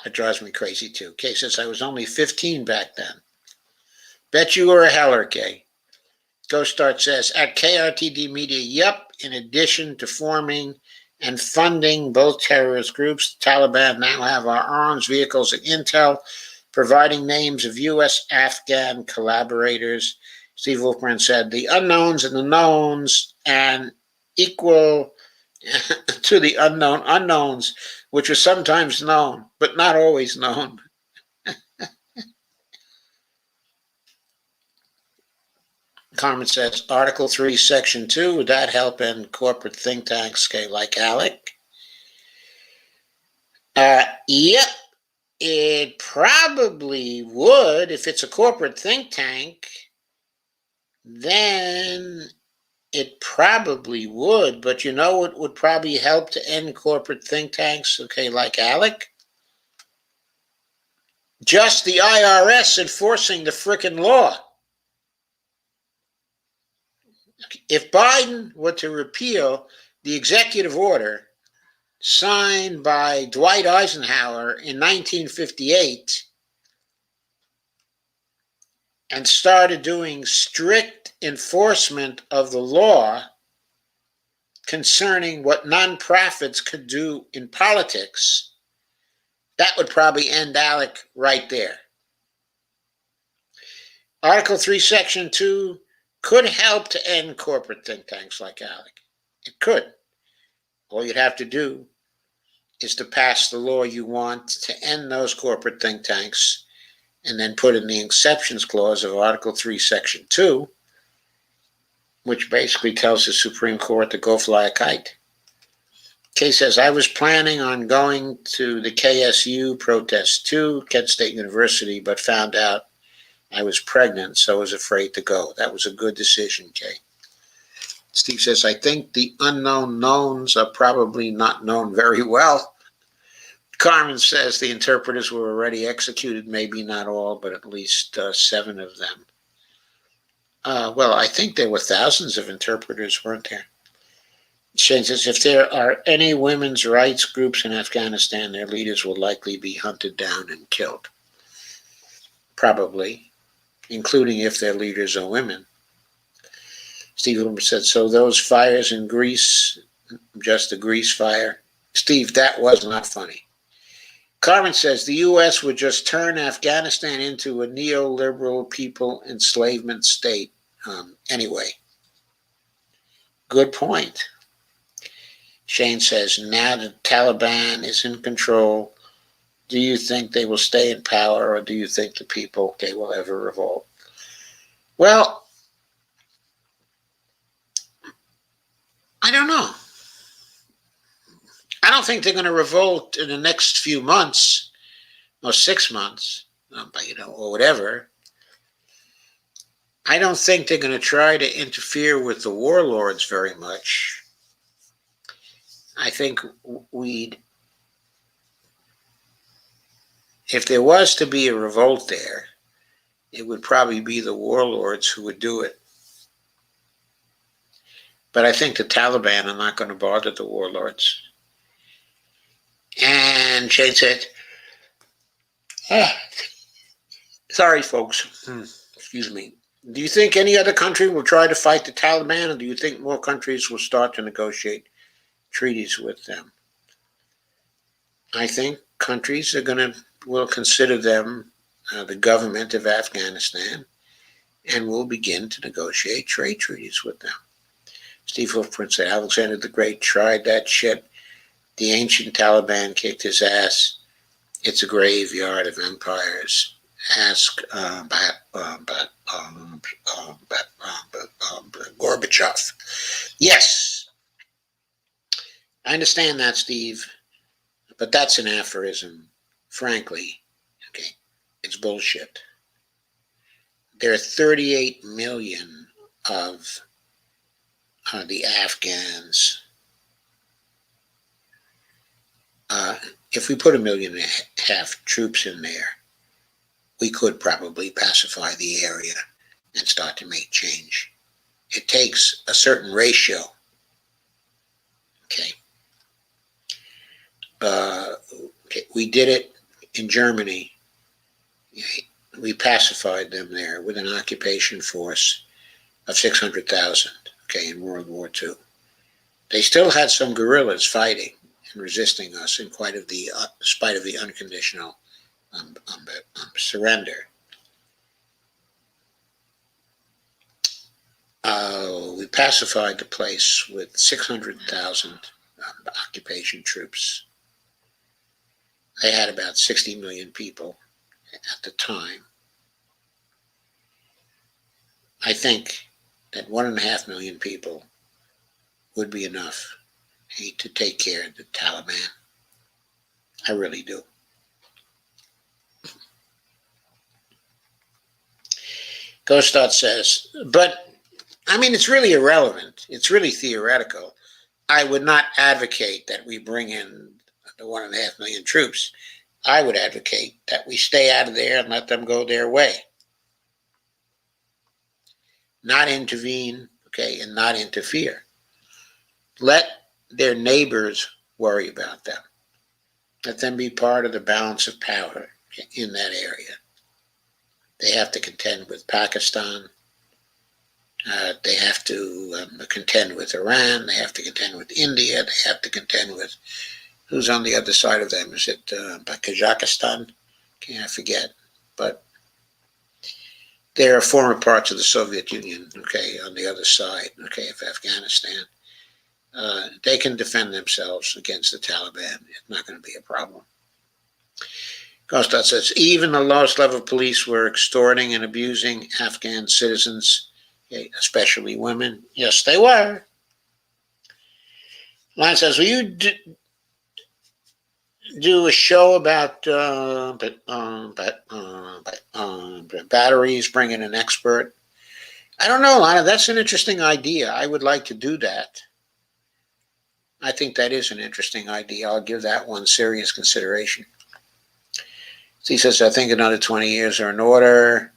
it drives me crazy too. Kay says I was only 15 back then. Bet you were a heller, Kay. Ghost Start says at KRTD Media, yep, in addition to forming and funding both terrorist groups, the Taliban now have our arms, vehicles, and intel, providing names of U.S. Afghan collaborators. Steve Wolfman said the unknowns and the knowns and equal to the unknown unknowns, which are sometimes known, but not always known. Carmen says, Article 3, Section 2, would that help in corporate think tanks like ALEC? Yep, it probably would. If it's a corporate think tank, then it probably would. But you know what would probably help to end corporate think tanks, like ALEC? Just the IRS enforcing the frickin' law. If Biden were to repeal the executive order signed by Dwight Eisenhower in 1958 and started doing strict enforcement of the law concerning what nonprofits could do in politics, that would probably end ALEC right there. Article 3, Section 2 could help to end corporate think tanks like ALEC. It could. All you'd have to do is to pass the law you want to end those corporate think tanks and then put in the exceptions clause of Article 3, Section 2, which basically tells the Supreme Court to go fly a kite. Kay says, I was planning on going to the KSU protest too, Kent State University, but found out I was pregnant, so I was afraid to go. That was a good decision, Kay. Steve says, I think the unknown knowns are probably not known very well. Carmen says the interpreters were already executed, maybe not all, but at least 7 of them. Well, I think there were thousands of interpreters, weren't there? Shane says, if there are any women's rights groups in Afghanistan, their leaders will likely be hunted down and killed. Probably, including if their leaders are women. Steve Wilmer said, so those fires in Greece, just a Greece fire? Steve, that was not funny. Carmen says, the U.S. would just turn Afghanistan into a neoliberal people enslavement state. Anyway, good point. Shane says, now the Taliban is in control, do you think they will stay in power, or do you think the people, will ever revolt? Well, I don't know. I don't think they're going to revolt in the next few months or 6 months, or whatever. I don't think they're going to try to interfere with the warlords very much. I think if there was to be a revolt there, it would probably be the warlords who would do it. But I think the Taliban are not going to bother the warlords. And Shane said, sorry, folks. Excuse me. Do you think any other country will try to fight the Taliban, or do you think more countries will start to negotiate treaties with them? I think countries will consider them the government of Afghanistan and will begin to negotiate trade treaties with them. Steve Hoofprint said, Alexander the Great tried that shit. The ancient Taliban kicked his ass. It's a graveyard of empires. Ask Gorbachev. Yes, I understand that, Steve, but that's an aphorism. Frankly, it's bullshit. There are 38 million of the Afghans. If we put 1.5 million troops in there, we could probably pacify the area and start to make change. It takes a certain ratio. Okay. Okay. We did it in Germany. We pacified them there with an occupation force of 600,000, okay, in World War II. They still had some guerrillas fighting and resisting us in spite of the unconditional surrender. We pacified the place with 600,000 occupation troops. They had about 60 million people at the time. I think that 1.5 million people would be enough to take care of the Taliban. I really do. Gostot says, but I mean, it's really irrelevant. It's really theoretical. I would not advocate that we bring in the 1.5 million troops. I would advocate that we stay out of there and let them go their way. Not intervene, okay, and not interfere. Let their neighbors worry about them. Let them be part of the balance of power in that area. They have to contend with Pakistan. They have to contend with Iran. They have to contend with India. They have to contend with, who's on the other side of them? Is it Kazakhstan? I forget. But there are former parts of the Soviet Union, okay, on the other side, okay, of Afghanistan. They can defend themselves against the Taliban. It's not going to be a problem. Kostat says, even the lowest level police were extorting and abusing Afghan citizens, okay, especially women. Yes, they were. Line says, will you do a show about batteries, bring in an expert? I don't know, Lana. That's an interesting idea. I would like to do that. I think that is an interesting idea. I'll give that one serious consideration. He says, I think another 20 years are in order.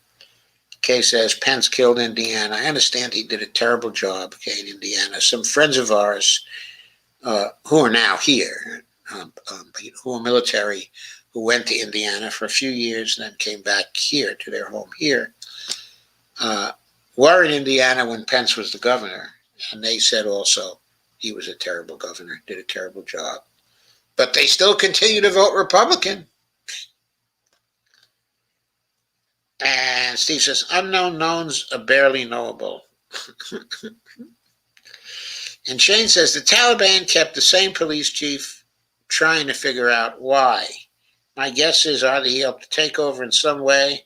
Kay says, Pence killed Indiana. I understand he did a terrible job, okay, in Indiana. Some friends of ours who are now here, who are military, who went to Indiana for a few years and then came back here to their home here, were in Indiana when Pence was the governor. And they said also he was a terrible governor, did a terrible job. But they still continue to vote Republican. And Steve says, unknown knowns are barely knowable. And Shane says, the Taliban kept the same police chief trying to figure out why. My guess is either he helped to take over in some way,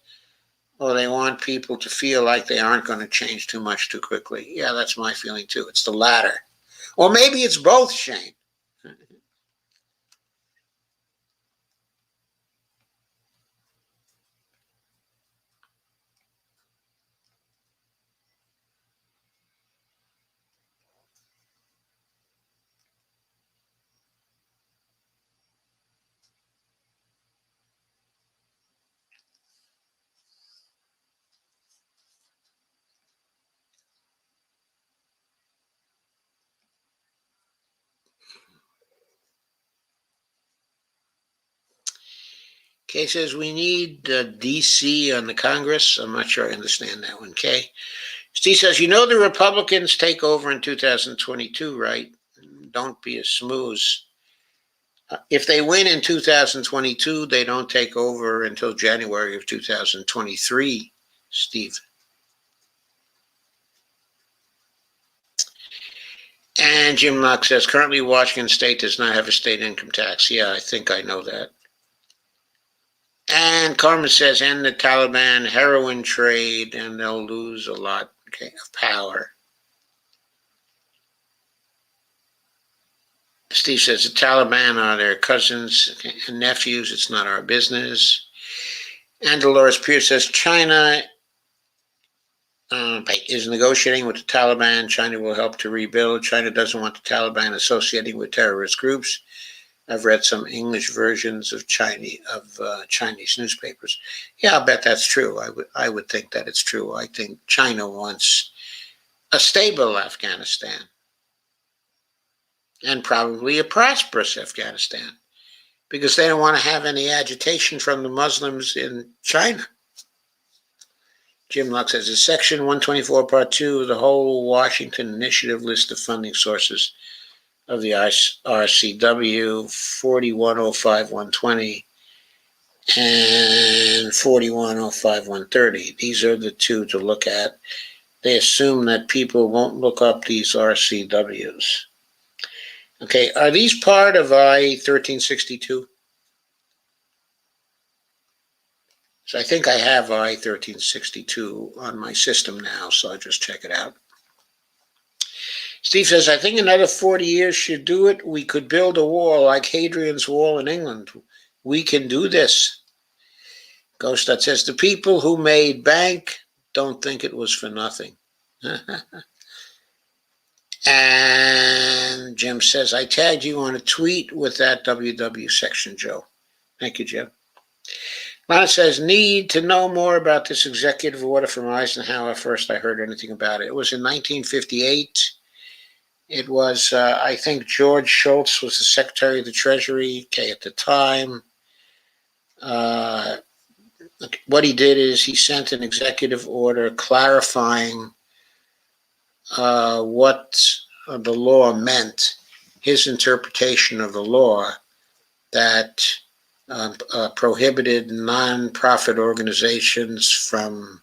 or they want people to feel like they aren't going to change too much too quickly. Yeah, that's my feeling too. It's the latter. Or maybe it's both, Shane. Kay says, we need DC on the Congress. I'm not sure I understand that one, Kay. Steve says, you know the Republicans take over in 2022, right? Don't be a smooze. If they win in 2022, they don't take over until January of 2023, Steve. And Jim Locke says, currently Washington State does not have a state income tax. Yeah, I think I know that. And Carmen says, end the Taliban heroin trade, and they'll lose a lot, okay, of power. Steve says, the Taliban are their cousins and nephews. It's not our business. And Dolores Pierce says, China is negotiating with the Taliban. China will help to rebuild. China doesn't want the Taliban associating with terrorist groups. I've read some English versions of Chinese newspapers. Yeah, I'll bet that's true. I would think that it's true. I think China wants a stable Afghanistan and probably a prosperous Afghanistan because they don't want to have any agitation from the Muslims in China. Jim Luck says, in Section 124, Part 2 of the whole Washington Initiative list of funding sources of the RCW 4105-120 and 4105-130. These are the two to look at. They assume that people won't look up these RCWs. Okay, are these part of I-1362? So I think I have I-1362 on my system now, so I'll just check it out. Steve says, I think another 40 years should do it. We could build a wall like Hadrian's Wall in England. We can do this. Ghostat says, the people who made bank don't think it was for nothing. And Jim says, I tagged you on a tweet with that WW section, Joe. Thank you, Jim. Lana says, need to know more about this executive order from Eisenhower. First I heard anything about it. It was in 1958. It was, I think, George Shultz was the Secretary of the Treasury, at the time. What he did is he sent an executive order clarifying what the law meant, his interpretation of the law that prohibited nonprofit organizations from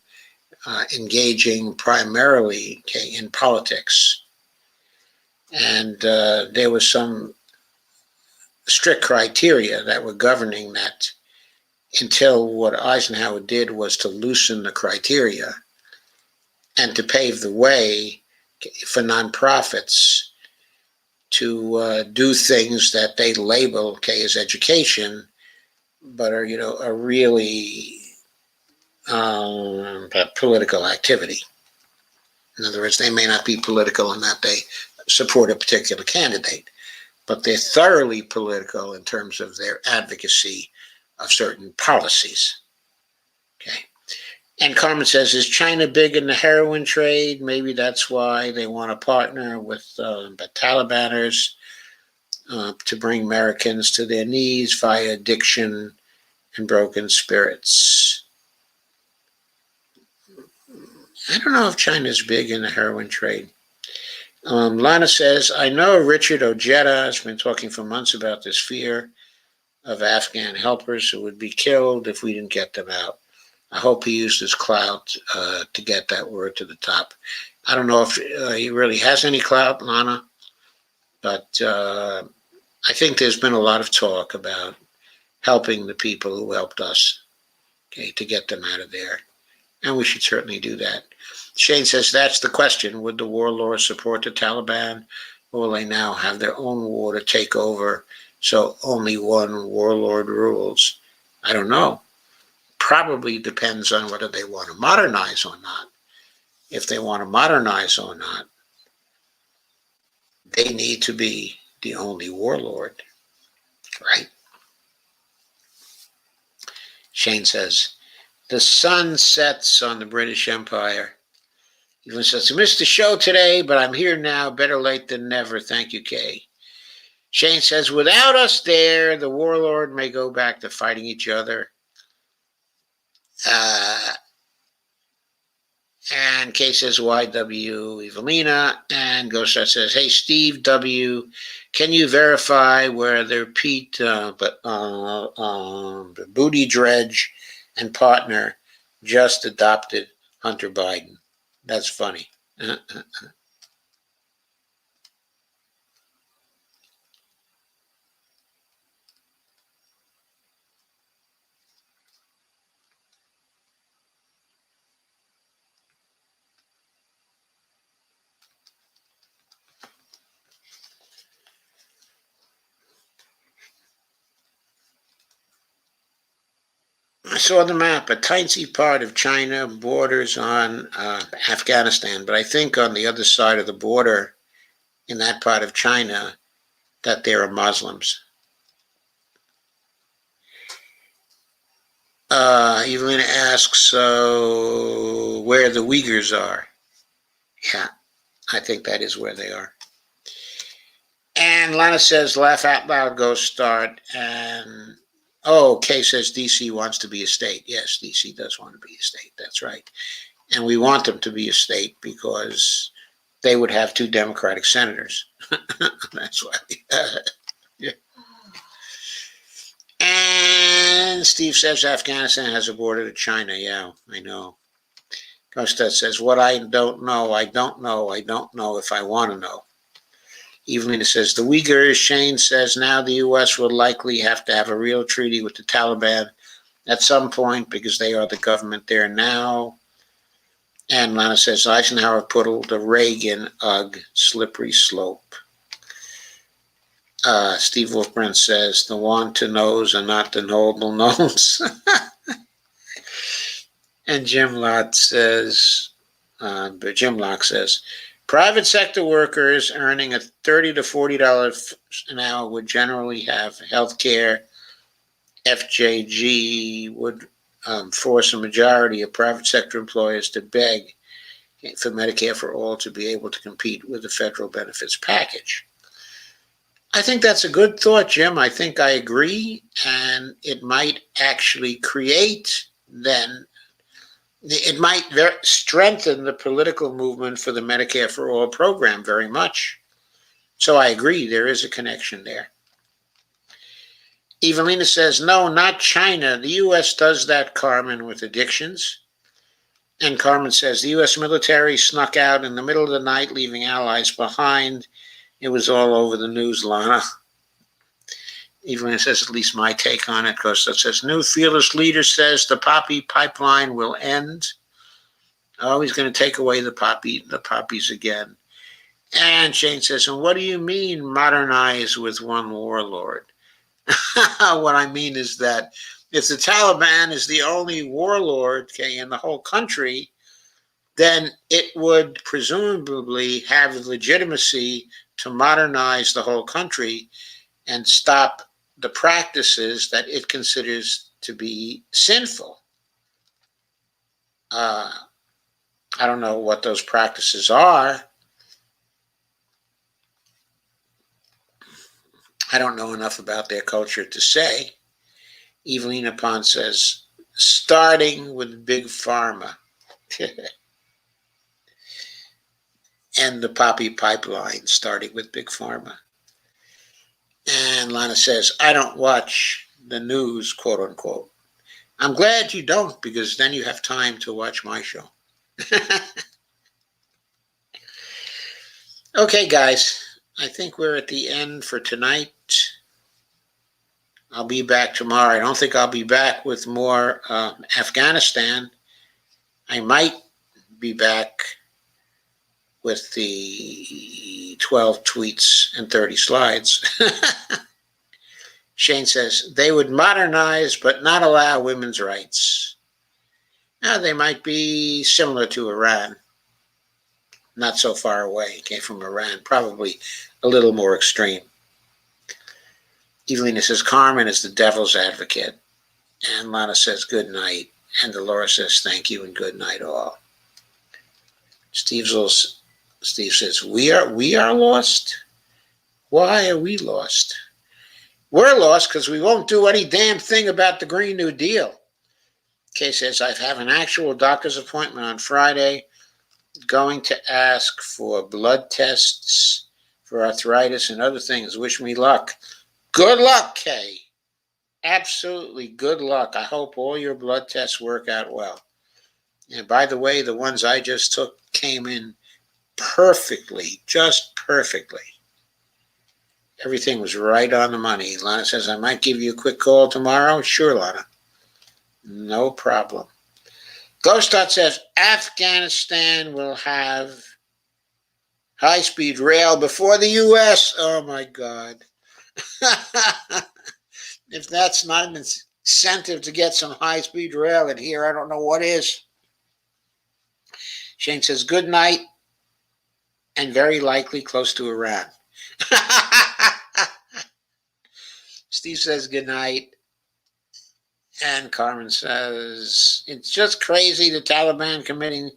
engaging primarily in politics. And there was some strict criteria that were governing that until what Eisenhower did was to loosen the criteria and to pave the way for nonprofits to do things that they label as education, but are really political activity. In other words, they may not be political in that they support a particular candidate, but they're thoroughly political in terms of their advocacy of certain policies. Okay. And Carmen says, is China big in the heroin trade? Maybe that's why they want to partner with the Talibaners to bring Americans to their knees via addiction and broken spirits. I don't know if China's big in the heroin trade. Lana says, I know Richard Ojeda has been talking for months about this fear of Afghan helpers who would be killed if we didn't get them out. I hope he used his clout to get that word to the top. I don't know if he really has any clout, Lana, but I think there's been a lot of talk about helping the people who helped us, to get them out of there. And we should certainly do that. Shane says, that's the question. Would the warlords support the Taliban, or will they now have their own war to take over, so only one warlord rules? I don't know. Probably depends on whether they want to modernize or not. If they want to modernize or not, they need to be the only warlord, right? Shane says, the sun sets on the British Empire. Even says, I missed the show today, but I'm here now. Better late than never. Thank you, Kay. Shane says, without us there, the warlord may go back to fighting each other. And Kay says, YW Evelina. And Ghostar says, hey, Steve W., can you verify whether Pete Booty Dredge and partner just adopted Hunter Biden? That's funny. I saw the map. A tiny part of China borders on Afghanistan, but I think on the other side of the border in that part of China that there are Muslims. Evelyn asks where the Uyghurs are. Yeah, I think that is where they are. And Lana says, laugh out loud, go start. And Kay says DC wants to be a state. Yes, DC does want to be a state. That's right. And we want them to be a state because they would have 2 Democratic senators. That's why. Yeah. And Steve says Afghanistan has a border to China. Yeah, I know. Costa says, what I don't know, I don't know. I don't know if I want to know. Evelina says, the Uyghurs. Shane says, now the U.S. will likely have to have a real treaty with the Taliban at some point because they are the government there now. And Lana says, Eisenhower put the Reagan, ugh, slippery slope. Steve Wolfbrand says, the want to knows and not the knowable knows. And Jim Locke says, private sector workers earning a $30 to $40 an hour would generally have health care. FJG would force a majority of private sector employers to beg for Medicare for all to be able to compete with the federal benefits package. I think that's a good thought, Jim. I think I agree, and it might actually create then, it might strengthen the political movement for the Medicare for All program very much. So I agree, there is a connection there. Evelina says, no, not China. The U.S. does that, Carmen, with addictions. And Carmen says, the U.S. military snuck out in the middle of the night, leaving allies behind. It was all over the news, Lana. Evelina says, at least my take on it, because it says, new fearless leader says the poppy pipeline will end. Oh, he's going to take away the poppies again. And Shane says, and what do you mean modernize with one warlord? What I mean is that if the Taliban is the only warlord, in the whole country, then it would presumably have legitimacy to modernize the whole country and stop the practices that it considers to be sinful. I don't know what those practices are. I don't know enough about their culture to say. Evelina Pond says, starting with Big Pharma and the poppy pipeline, starting with Big Pharma. And Lana says, I don't watch the news, quote unquote. I'm glad you don't, because then you have time to watch my show. Okay, guys, I think we're at the end for tonight. I'll be back tomorrow. I don't think I'll be back with more Afghanistan. I might be back with the 12 tweets and 30 slides. Shane says, they would modernize but not allow women's rights. Now, they might be similar to Iran. Not so far away. Came from Iran. Probably a little more extreme. Evelina says, Carmen is the devil's advocate. And Lana says, good night. And Dolores says, thank you and good night all. Steve says, we are lost? Why are we lost? We're lost because we won't do any damn thing about the Green New Deal. Kay says, I have an actual doctor's appointment on Friday. Going to ask for blood tests for arthritis and other things. Wish me luck. Good luck, Kay. Absolutely good luck. I hope all your blood tests work out well. And by the way, the ones I just took came in perfectly, just perfectly. Everything was right on the money. Lana says, I might give you a quick call tomorrow. Sure, Lana. No problem. Ghostot says, Afghanistan will have high-speed rail before the U.S. Oh, my God. If that's not an incentive to get some high-speed rail in here, I don't know what is. Shane says, good night, and very likely close to Iran. Steve says, good night. And Carmen says, it's just crazy the Taliban committing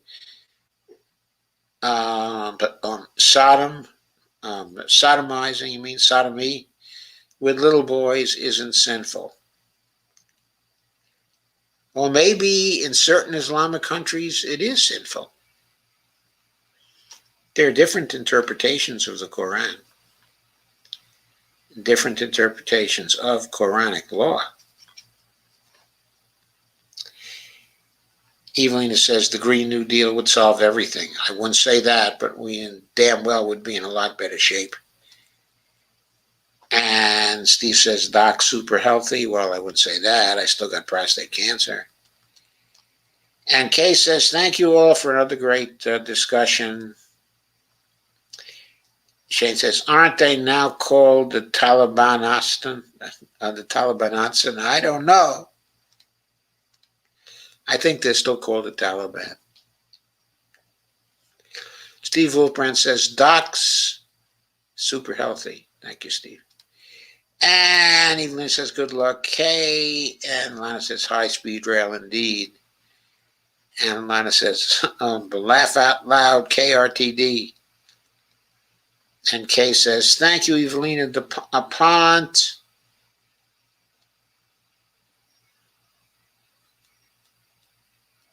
sodomizing, you mean sodomy, with little boys isn't sinful. Well, maybe in certain Islamic countries it is sinful. There are different interpretations of the Quran, different interpretations of Quranic law. Evelina says the Green New Deal would solve everything. I wouldn't say that, but we damn well would be in a lot better shape. And Steve says, Doc, super healthy. Well, I wouldn't say that. I still got prostate cancer. And Kay says, thank you all for another great discussion. Shane says, aren't they now called the Talibanistan? The Talibanistan? I don't know. I think they're still called the Taliban. Steve Wolfbrand says, Doc's super healthy. Thank you, Steve. And Evelyn says, good luck, Kay. And Lana says, high-speed rail indeed. And Lana says, laugh out loud, KRTD. And Kay says, thank you, Evelina DuPont.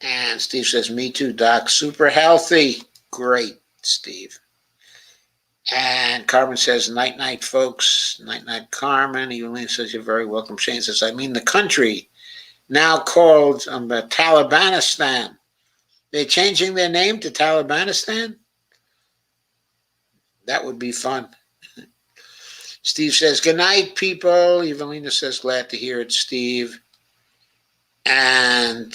And Steve says, me too, Doc. Super healthy. Great, Steve. And Carmen says, night, night, folks. Night, night, Carmen. Evelina says, you're very welcome. Shane says, I mean the country now called Talibanistan. They're changing their name to Talibanistan? That would be fun. Steve says, good night, people. Evelina says, glad to hear it, Steve. And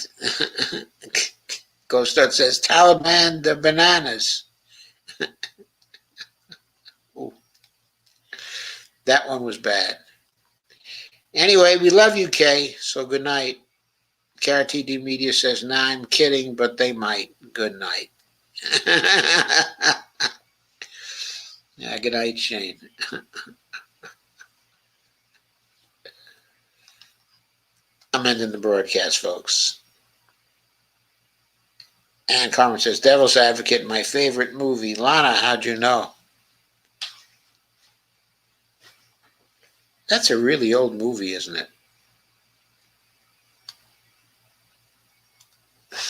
Ghostot says, Taliban the bananas. That one was bad. Anyway, we love you, Kay. So good night. KRTD Media says, nah, I'm kidding, but they might. Good night. Yeah, good night, Shane. I'm ending the broadcast, folks. And Carmen says, Devil's Advocate, my favorite movie. Lana, how'd you know? That's a really old movie, isn't it?